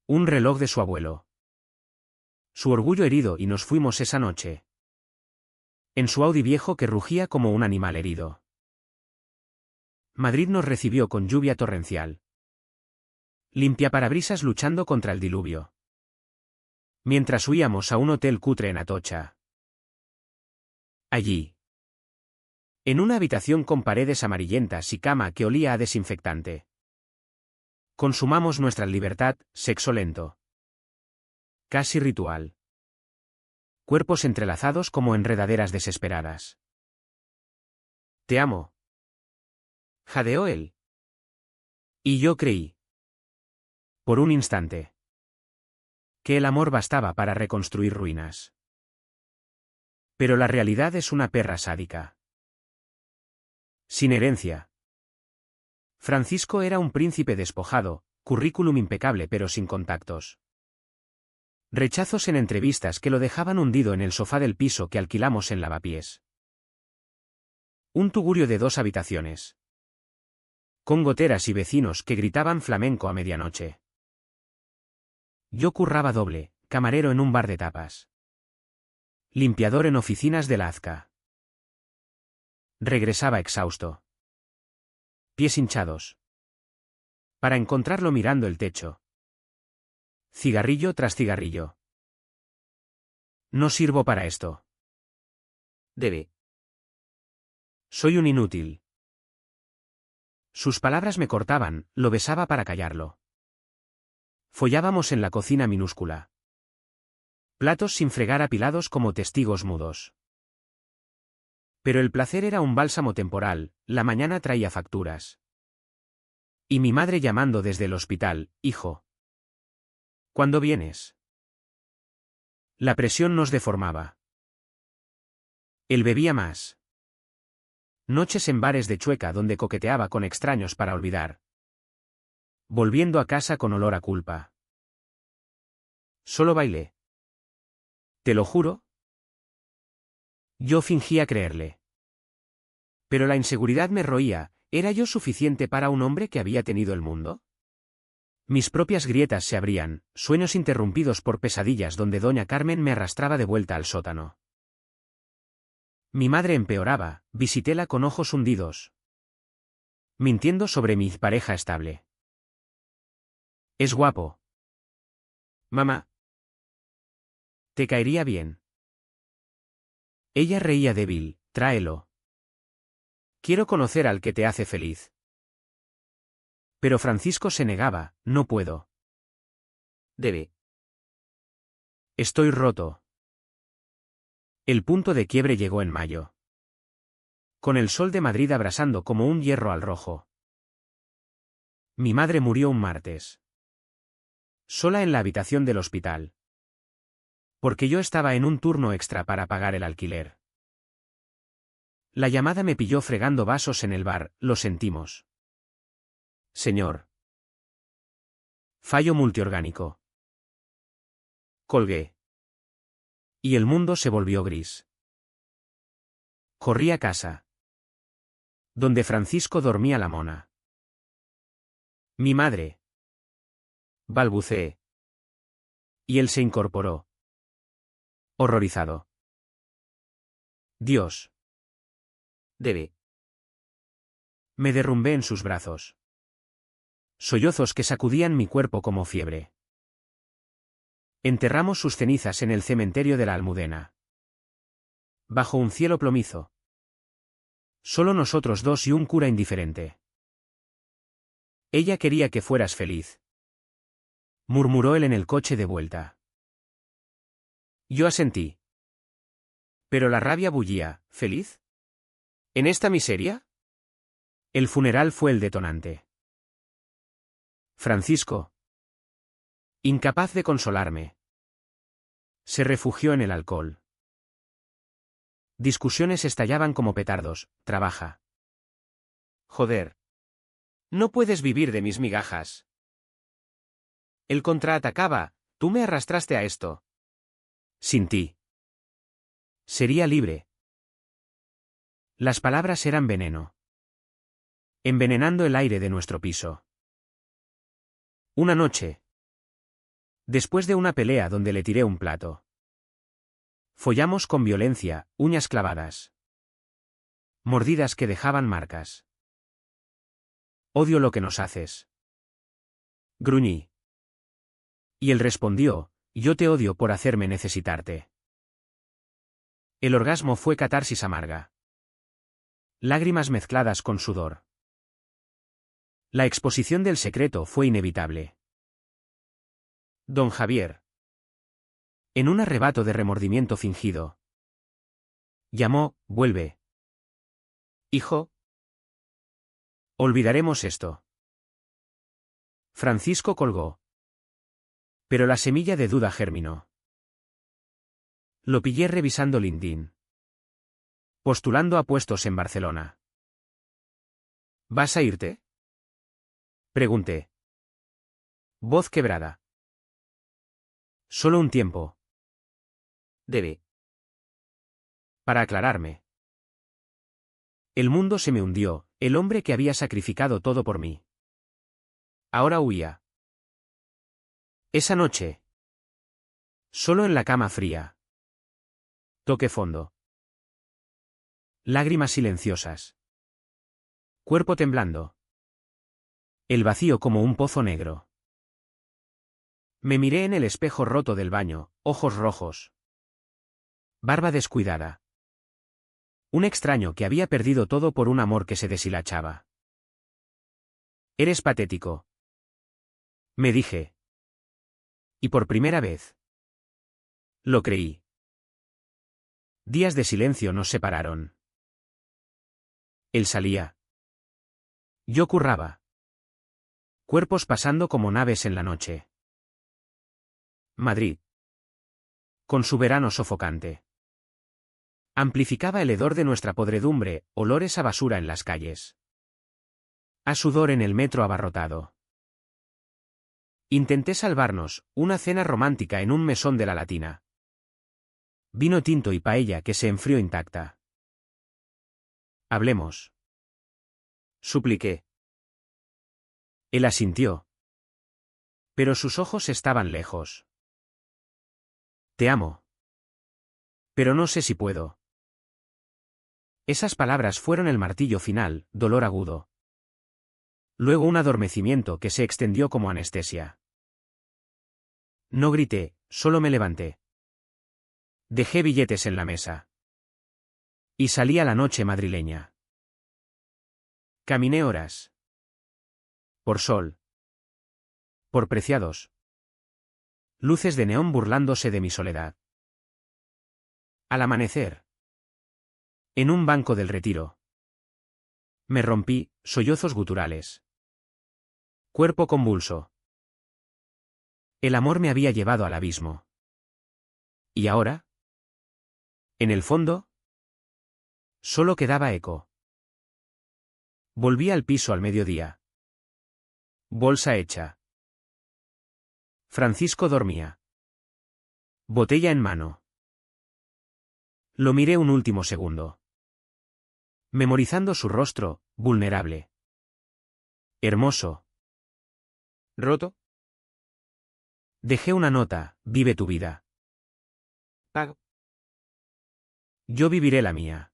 Un reloj de su abuelo. su orgullo herido y nos fuimos esa noche. En su Audi viejo que rugía como un animal herido. Madrid nos recibió con lluvia torrencial. Limpiaparabrisas luchando contra el diluvio. Mientras huíamos a un hotel cutre en Atocha. Allí. En una habitación con paredes amarillentas y cama que olía a desinfectante. Consumamos nuestra libertad, sexo lento. Casi ritual. Cuerpos entrelazados como enredaderas desesperadas. Te amo. Jadeó él. Y yo creí. Por un instante. Que el amor bastaba para reconstruir ruinas. Pero la realidad es una perra sádica. Sin herencia. Francisco era un príncipe despojado, currículum impecable pero sin contactos. Rechazos en entrevistas que lo dejaban hundido en el sofá del piso que alquilamos en Lavapiés. Un tugurio de 2 habitaciones. Con goteras y vecinos que gritaban flamenco a medianoche. Yo curraba doble, camarero en un bar de tapas. Limpiador en oficinas de la Azca. Regresaba exhausto. Pies hinchados. Para encontrarlo mirando el techo. Cigarrillo tras cigarrillo. No sirvo para esto. Debe. Soy un inútil. Sus palabras me cortaban, lo besaba para callarlo. Follábamos en la cocina minúscula. Platos sin fregar apilados como testigos mudos. Pero el placer era un bálsamo temporal, la mañana traía facturas. Y mi madre llamando desde el hospital, hijo. ¿Cuándo vienes? La presión nos deformaba. Él bebía más. Noches en bares de Chueca donde coqueteaba con extraños para olvidar. Volviendo a casa con olor a culpa. Solo bailé. ¿Te lo juro? Yo fingía creerle. Pero la inseguridad me roía, ¿era yo suficiente para un hombre que había tenido el mundo? Mis propias grietas se abrían, sueños interrumpidos por pesadillas donde doña Carmen me arrastraba de vuelta al sótano. Mi madre empeoraba, visitéla con ojos hundidos. Mintiendo sobre mi pareja estable. Es guapo. Mamá. Te caería bien. Ella reía débil, tráelo. Quiero conocer al que te hace feliz. Pero Francisco se negaba, no puedo. Debe. Estoy roto. El punto de quiebre llegó en mayo. Con el sol de Madrid abrasando como un hierro al rojo. Mi madre murió un martes. Sola en la habitación del hospital. Porque yo estaba en un turno extra para pagar el alquiler. La llamada me pilló fregando vasos en el bar, lo sentimos. Señor. Fallo multiorgánico. Colgué. Y el mundo se volvió gris. Corrí a casa. Donde Francisco dormía la mona. Mi madre. Balbuceé. Y él se incorporó. Horrorizado. Dios. Debe. Me derrumbé en sus brazos. Sollozos que sacudían mi cuerpo como fiebre. Enterramos sus cenizas en el cementerio de la Almudena. Bajo un cielo plomizo. Solo nosotros dos y un cura indiferente. Ella quería que fueras feliz. Murmuró él en el coche de vuelta. Yo asentí. Pero la rabia bullía, ¿feliz? ¿En esta miseria? El funeral fue el detonante. Francisco. Incapaz de consolarme. Se refugió en el alcohol. Discusiones estallaban como petardos, trabaja. Joder. No puedes vivir de mis migajas. Él contraatacaba, tú me arrastraste a esto. Sin ti. Sería libre. Las palabras eran veneno. Envenenando el aire de nuestro piso. Una noche. Después de una pelea donde le tiré un plato. Follamos con violencia, uñas clavadas. Mordidas que dejaban marcas. Odio lo que nos haces. Gruñí. Y él respondió, yo te odio por hacerme necesitarte. El orgasmo fue catarsis amarga. Lágrimas mezcladas con sudor. La exposición del secreto fue inevitable. Don Javier. En un arrebato de remordimiento fingido. Llamó, vuelve. Hijo. Olvidaremos esto. Francisco colgó. Pero la semilla de duda germinó. Lo pillé revisando LinkedIn. Postulando a puestos en Barcelona. ¿Vas a irte? Pregunté. Voz quebrada. Solo un tiempo. Debe. Para aclararme. El mundo se me hundió, el hombre que había sacrificado todo por mí. Ahora huía. Esa noche. Solo en la cama fría. Toqué fondo. Lágrimas silenciosas. Cuerpo temblando. El vacío como un pozo negro. Me miré en el espejo roto del baño, ojos rojos. Barba descuidada. Un extraño que había perdido todo por un amor que se deshilachaba. Eres patético. Me dije. Y por primera vez. Lo creí. Días de silencio nos separaron. Él salía. Yo curraba. Cuerpos pasando como naves en la noche. Madrid. Con su verano sofocante. Amplificaba el hedor de nuestra podredumbre, olores a basura en las calles. A sudor en el metro abarrotado. Intenté salvarnos, una cena romántica en un mesón de la Latina. Vino tinto y paella que se enfrió intacta. Hablemos. Supliqué. Él asintió. Pero sus ojos estaban lejos. Te amo. Pero no sé si puedo. Esas palabras fueron el martillo final, dolor agudo. Luego un adormecimiento que se extendió como anestesia. No grité, solo me levanté. Dejé billetes en la mesa. Y salí a la noche madrileña. Caminé horas. Por sol. Por preciados. Luces de neón burlándose de mi soledad. Al amanecer. En un banco del Retiro. Me rompí, sollozos guturales. Cuerpo convulso. El amor me había llevado al abismo. ¿Y ahora? En el fondo. Solo quedaba eco. Volví al piso al mediodía. Bolsa hecha. Francisco dormía. Botella en mano. Lo miré un último segundo. Memorizando su rostro, vulnerable. Hermoso. ¿Roto? Dejé una nota, vive tu vida. Pago. Yo viviré la mía.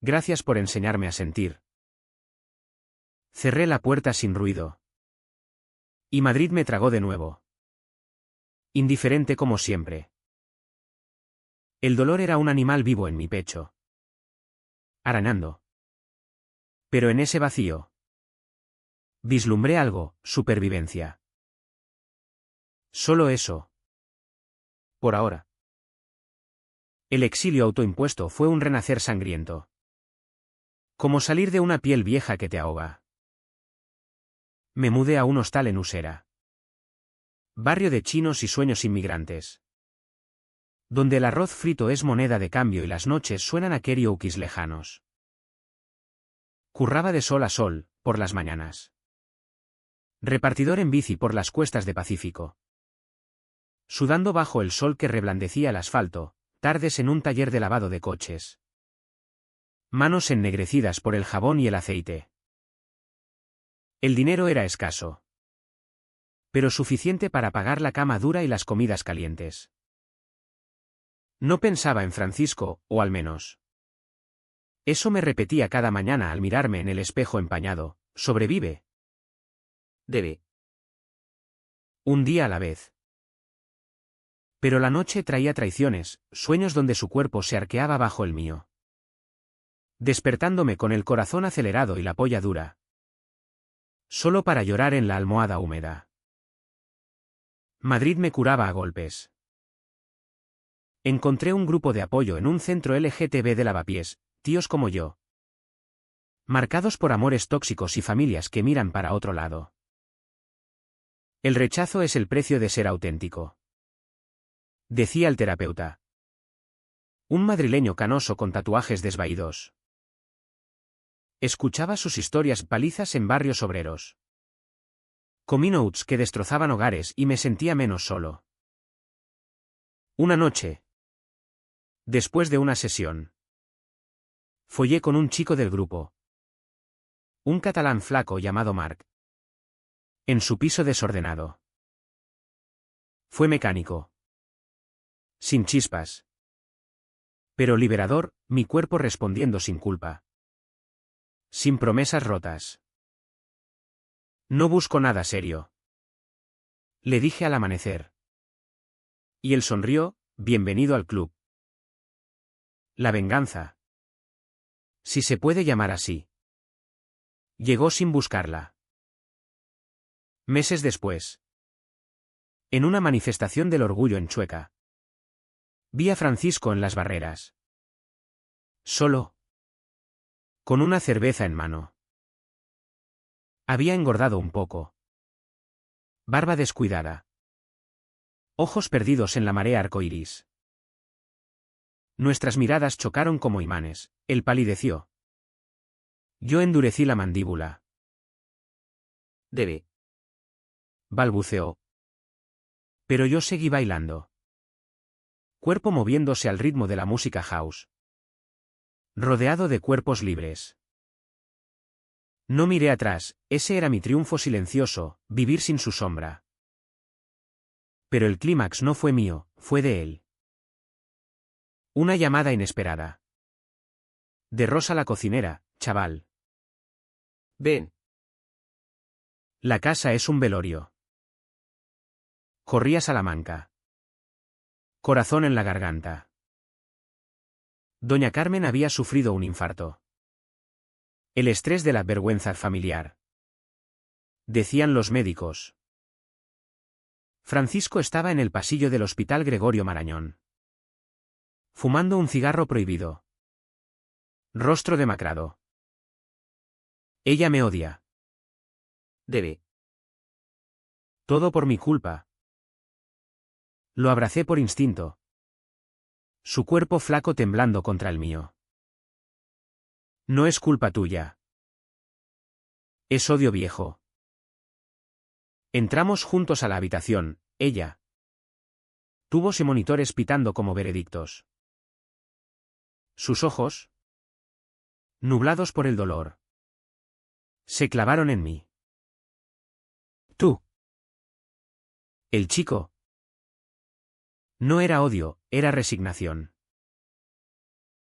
Gracias por enseñarme a sentir. Cerré la puerta sin ruido. Y Madrid me tragó de nuevo. Indiferente como siempre. El dolor era un animal vivo en mi pecho. Arañando. Pero en ese vacío. Vislumbré algo, supervivencia. Solo eso. Por ahora. El exilio autoimpuesto fue un renacer sangriento. Como salir de una piel vieja que te ahoga. Me mudé a un hostal en Usera. Barrio de chinos y sueños inmigrantes. Donde el arroz frito es moneda de cambio y las noches suenan a karaokes lejanos. Curraba de sol a sol, por las mañanas. Repartidor en bici por las cuestas de Pacífico. Sudando bajo el sol que reblandecía el asfalto, tardes en un taller de lavado de coches. Manos ennegrecidas por el jabón y el aceite. El dinero era escaso. pero suficiente para pagar la cama dura y las comidas calientes. No pensaba en Francisco, o al menos. Eso me repetía cada mañana al mirarme en el espejo empañado: sobrevive. Debe. Un día a la vez. Pero la noche traía traiciones, sueños donde su cuerpo se arqueaba bajo el mío, despertándome con el corazón acelerado y la polla dura, solo para llorar en la almohada húmeda. Madrid me curaba a golpes. Encontré un grupo de apoyo en un centro LGTB de Lavapiés, tíos como yo, marcados por amores tóxicos y familias que miran para otro lado. El rechazo es el precio de ser auténtico, decía el terapeuta. Un madrileño canoso con tatuajes desvaídos. Escuchaba sus historias palizas en barrios obreros. Comí notes que destrozaban hogares y me sentía menos solo. Una noche, después de una sesión, follé con un chico del grupo. Un catalán flaco llamado Marc. En su piso desordenado. Fue mecánico. Sin chispas. Pero liberador, mi cuerpo respondiendo sin culpa. Sin promesas rotas. No busco nada serio, le dije al amanecer. Y él sonrió: bienvenido al club. La venganza, si se puede llamar así, llegó sin buscarla. Meses después, en una manifestación del orgullo en Chueca, vi a Francisco en las barreras. Solo, con una cerveza en mano. Había engordado un poco. Barba descuidada. Ojos perdidos en la marea arcoíris. Nuestras miradas chocaron como imanes. Él palideció. Yo endurecí la mandíbula. Debe. Balbuceó. Pero yo seguí bailando. Cuerpo moviéndose al ritmo de la música house. Rodeado de cuerpos libres. No miré atrás, ese era mi triunfo silencioso, vivir sin su sombra. Pero el clímax no fue mío, fue de él. Una llamada inesperada. De Rosa la cocinera: chaval. Ven. La casa es un velorio. Corrí a Salamanca. Corazón en la garganta. Doña Carmen había sufrido un infarto. El estrés de la vergüenza familiar, decían los médicos. Francisco estaba en el pasillo del Hospital Gregorio Marañón, fumando un cigarro prohibido. Rostro demacrado. Ella me odia. Debe. Todo por mi culpa. Lo abracé por instinto. Su cuerpo flaco temblando contra el mío. No es culpa tuya. Es odio viejo. Entramos juntos a la habitación, ella. Tubos y monitores pitando como veredictos. Sus ojos, nublados por el dolor, se clavaron en mí. Tú. El chico. No era odio, era resignación.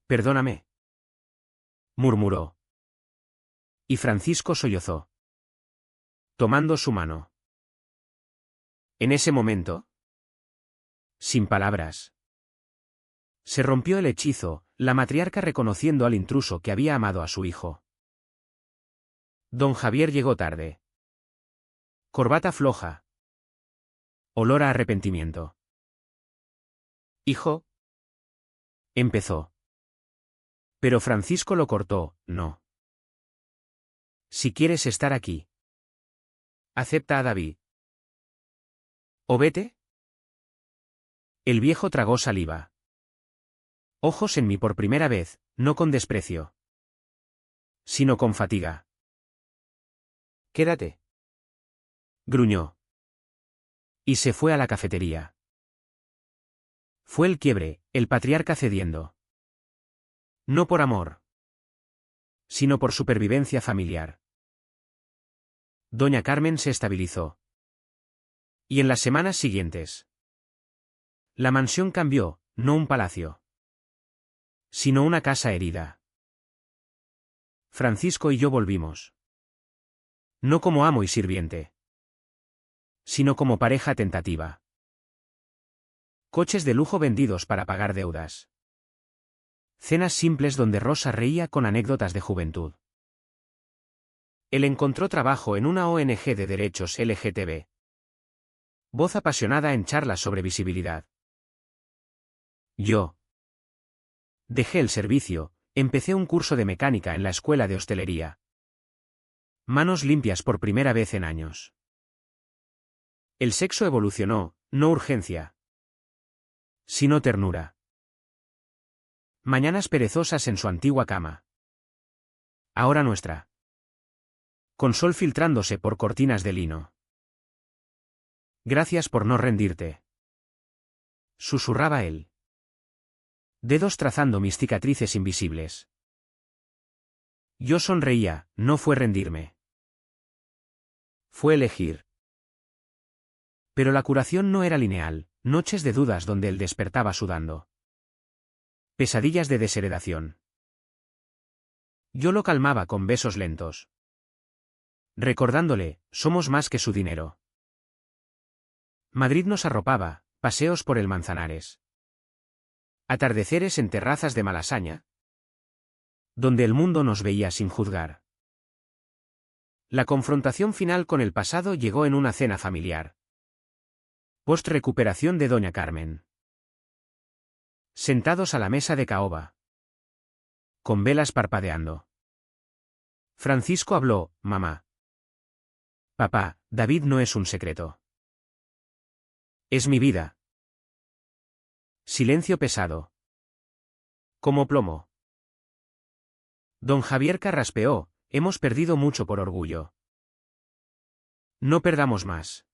Perdóname, murmuró. Y Francisco sollozó, tomando su mano. En ese momento, sin palabras, se rompió el hechizo, la matriarca reconociendo al intruso que había amado a su hijo. Don Javier llegó tarde. Corbata floja. Olor a arrepentimiento. Hijo, empezó. Pero Francisco lo cortó: no. Si quieres estar aquí, acepta a David. ¿O vete? El viejo tragó saliva. Ojos en mí por primera vez, no con desprecio, sino con fatiga. Quédate. Gruñó. Y se fue a la cafetería. Fue el quiebre, el patriarca cediendo. No por amor, sino por supervivencia familiar. Doña Carmen se estabilizó. Y en las semanas siguientes. La mansión cambió, no un palacio, sino una casa herida. Francisco y yo volvimos. No como amo y sirviente, sino como pareja tentativa. Coches de lujo vendidos para pagar deudas. Cenas simples donde Rosa reía con anécdotas de juventud. Él encontró trabajo en una ONG de derechos LGTB. Voz apasionada en charlas sobre visibilidad. Yo dejé el servicio, empecé un curso de mecánica en la escuela de hostelería. Manos limpias por primera vez en años. El sexo evolucionó, no urgencia, sino ternura. Mañanas perezosas en su antigua cama. Ahora nuestra. Con sol filtrándose por cortinas de lino. Gracias por no rendirte. Susurraba él. Dedos trazando mis cicatrices invisibles. Yo sonreía, no fue rendirme. Fue elegir. Pero la curación no era lineal, noches de dudas donde él despertaba sudando. Pesadillas de desheredación. Yo lo calmaba con besos lentos. Recordándole, somos más que su dinero. Madrid nos arropaba, paseos por el Manzanares. Atardeceres en terrazas de Malasaña. Donde el mundo nos veía sin juzgar. La confrontación final con el pasado llegó en una cena familiar. Post-recuperación de Doña Carmen. Sentados a la mesa de caoba. Con velas parpadeando. Francisco habló, mamá. Papá, David no es un secreto. Es mi vida. Silencio pesado. Como plomo. Don Javier carraspeó, hemos perdido mucho por orgullo. No perdamos más.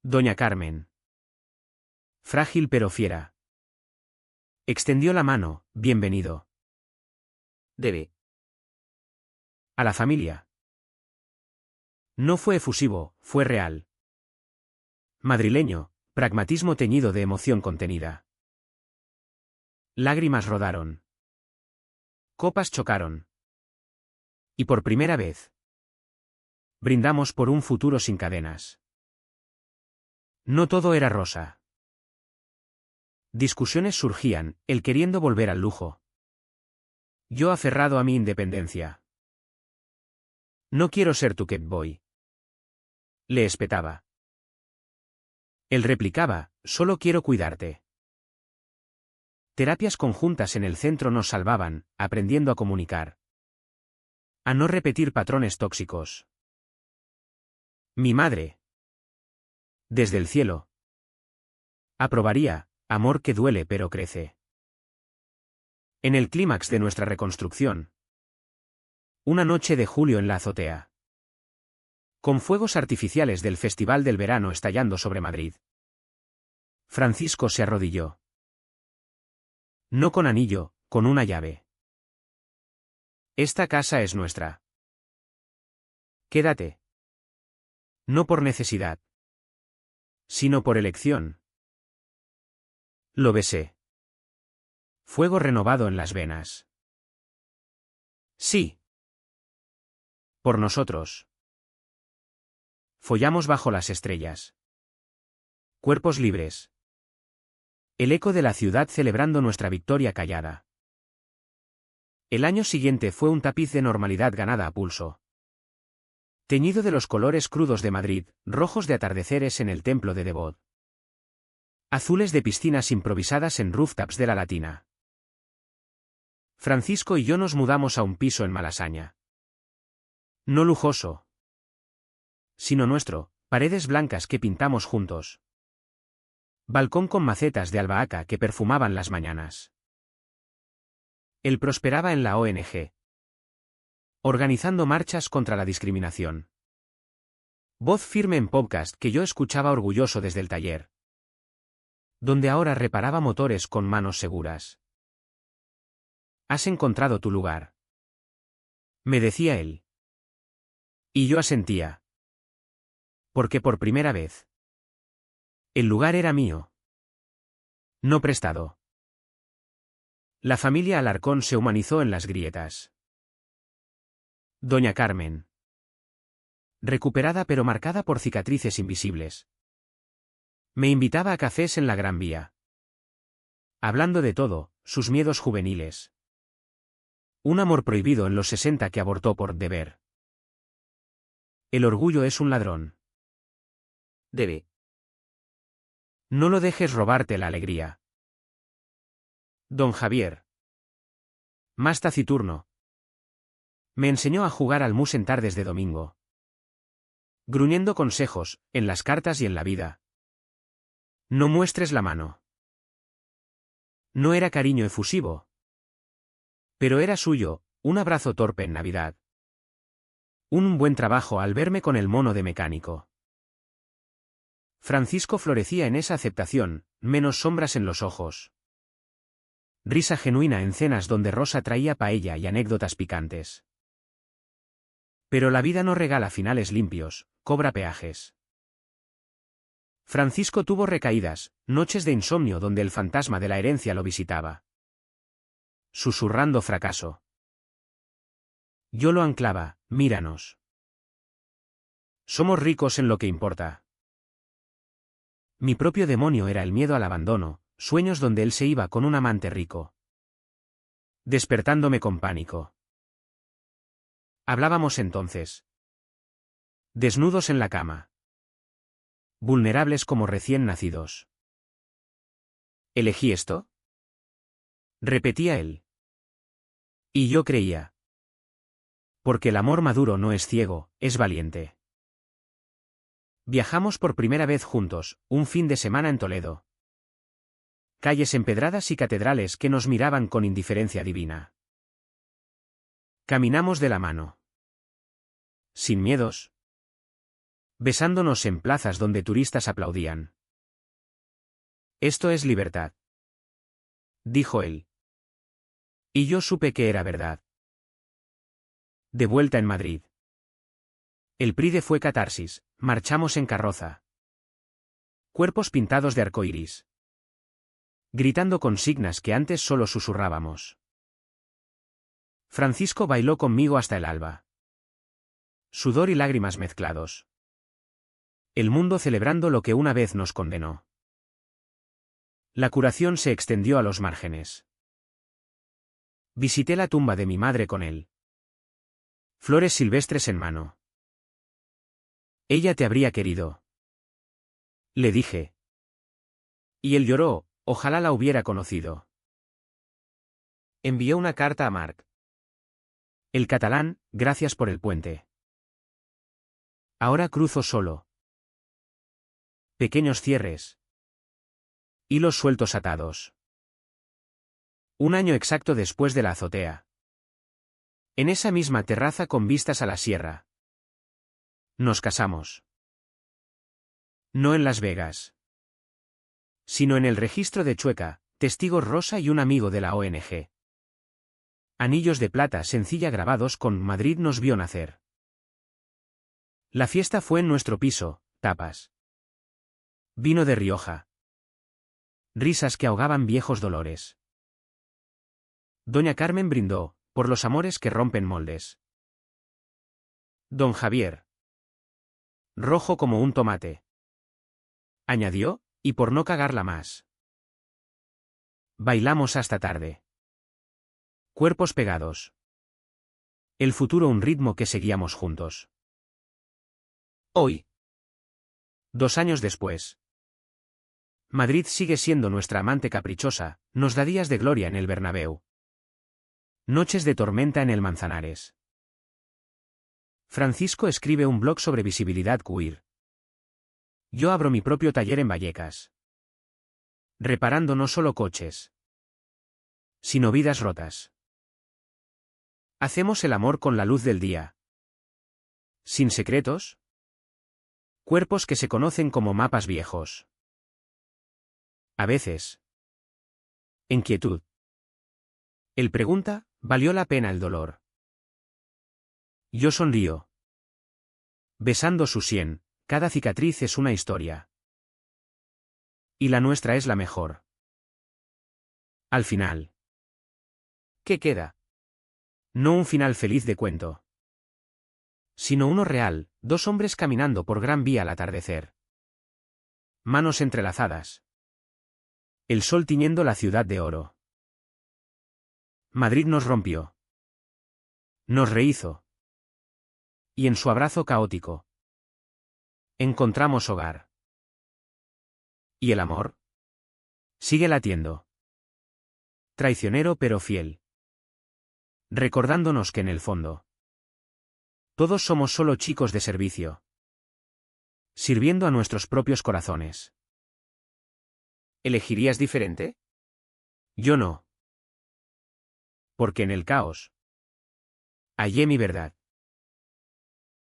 Doña Carmen. Frágil pero fiera. Extendió la mano, bienvenido. Debe. A la familia. No fue efusivo, fue real. Madrileño, pragmatismo teñido de emoción contenida. Lágrimas rodaron. Copas chocaron. Y por primera vez. Brindamos por un futuro sin cadenas. No todo era rosa. Discusiones surgían, él queriendo volver al lujo. Yo aferrado a mi independencia. No quiero ser tu catboy. Le espetaba. Él replicaba, solo quiero cuidarte. Terapias conjuntas en el centro nos salvaban, aprendiendo a comunicar. A no repetir patrones tóxicos. Mi madre. Desde el cielo. Aprobaría, amor que duele pero crece. En el clímax de nuestra reconstrucción. Una noche de julio en la azotea. Con fuegos artificiales del Festival del Verano estallando sobre Madrid. Francisco se arrodilló. No con anillo, con una llave. Esta casa es nuestra. Quédate. No por necesidad. Sino por elección. Lo besé. Fuego renovado en las venas. Sí. Por nosotros. Follamos bajo las estrellas. Cuerpos libres. El eco de la ciudad celebrando nuestra victoria callada. El año siguiente fue un tapiz de normalidad ganada a pulso. Teñido de los colores crudos de Madrid, rojos de atardeceres en el templo de Devot. Azules de piscinas improvisadas en rooftops de la Latina. Francisco y yo nos mudamos a un piso en Malasaña. No lujoso. Sino nuestro, paredes blancas que pintamos juntos. Balcón con macetas de albahaca que perfumaban las mañanas. Él prosperaba en la ONG. Organizando marchas contra la discriminación. Voz firme en podcast que yo escuchaba orgulloso desde el taller. Donde ahora reparaba motores con manos seguras. Has encontrado tu lugar. Me decía él. Y yo asentía. Porque por primera vez. El lugar era mío. No prestado. La familia Alarcón se humanizó en las grietas. Doña Carmen. Recuperada pero marcada por cicatrices invisibles. Me invitaba a cafés en la Gran Vía. Hablando de todo, sus miedos juveniles. Un amor prohibido en los 60 que abortó por deber. El orgullo es un ladrón. Debe. No lo dejes robarte la alegría. Don Javier. Más taciturno. Me enseñó a jugar al mus en tardes de domingo. Gruñendo consejos, en las cartas y en la vida. No muestres la mano. No era cariño efusivo. Pero era suyo, un abrazo torpe en Navidad. Un buen trabajo al verme con el mono de mecánico. Francisco florecía en esa aceptación, menos sombras en los ojos. Risa genuina en cenas donde Rosa traía paella y anécdotas picantes. Pero la vida no regala finales limpios, cobra peajes. Francisco tuvo recaídas, noches de insomnio donde el fantasma de la herencia lo visitaba. Susurrando fracaso. Yo lo anclaba, míranos. Somos ricos en lo que importa. Mi propio demonio era el miedo al abandono, sueños donde él se iba con un amante rico. Despertándome con pánico. Hablábamos entonces. Desnudos en la cama. Vulnerables como recién nacidos. ¿Elegí esto? Repetía él. Y yo creía. Porque el amor maduro no es ciego, es valiente. Viajamos por primera vez juntos, un fin de semana en Toledo. Calles empedradas y catedrales que nos miraban con indiferencia divina. Caminamos de la mano. Sin miedos. Besándonos en plazas donde turistas aplaudían. Esto es libertad. Dijo él. Y yo supe que era verdad. De vuelta en Madrid. El Pride fue catarsis, marchamos en carroza. Cuerpos pintados de arcoíris. Gritando consignas que antes solo susurrábamos. Francisco bailó conmigo hasta el alba. Sudor y lágrimas mezclados. El mundo celebrando lo que una vez nos condenó. La curación se extendió a los márgenes. Visité la tumba de mi madre con él. Flores silvestres en mano. Ella te habría querido. Le dije. Y él lloró, ojalá la hubiera conocido. Envió una carta a Marc. El catalán, gracias por el puente. Ahora cruzo solo. Pequeños cierres. Hilos sueltos atados. Un año exacto después de la azotea. En esa misma terraza con vistas a la sierra. Nos casamos. No en Las Vegas. Sino en el registro de Chueca, testigos Rosa y un amigo de la ONG. Anillos de plata sencilla grabados con Madrid nos vio nacer. La fiesta fue en nuestro piso, tapas. Vino de Rioja. Risas que ahogaban viejos dolores. Doña Carmen brindó, por los amores que rompen moldes. Don Javier. Rojo como un tomate. Añadió, y por no cagarla más. Bailamos hasta tarde. Cuerpos pegados. El futuro un ritmo que seguíamos juntos. Hoy. 2 años después. Madrid sigue siendo nuestra amante caprichosa, nos da días de gloria en el Bernabéu. Noches de tormenta en el Manzanares. Francisco escribe un blog sobre visibilidad queer. Yo abro mi propio taller en Vallecas. Reparando no solo coches, sino vidas rotas. Hacemos el amor con la luz del día. Sin secretos. Cuerpos que se conocen como mapas viejos. A veces. Inquietud. Él pregunta, ¿valió la pena el dolor? Yo sonrío. Besando su sien, Cada cicatriz es una historia. Y la nuestra es la mejor. Al final. ¿Qué queda? No un final feliz de cuento. Sino uno real, dos hombres caminando por Gran Vía al atardecer. Manos entrelazadas. El sol tiñendo la ciudad de oro. Madrid nos rompió. Nos rehizo. Y en su abrazo caótico. Encontramos hogar. ¿Y el amor? Sigue latiendo. Traicionero pero fiel. Recordándonos que en el fondo. Todos somos solo chicos de servicio. Sirviendo a nuestros propios corazones. ¿Elegirías diferente? Yo no. Porque en el caos. Hallé mi verdad.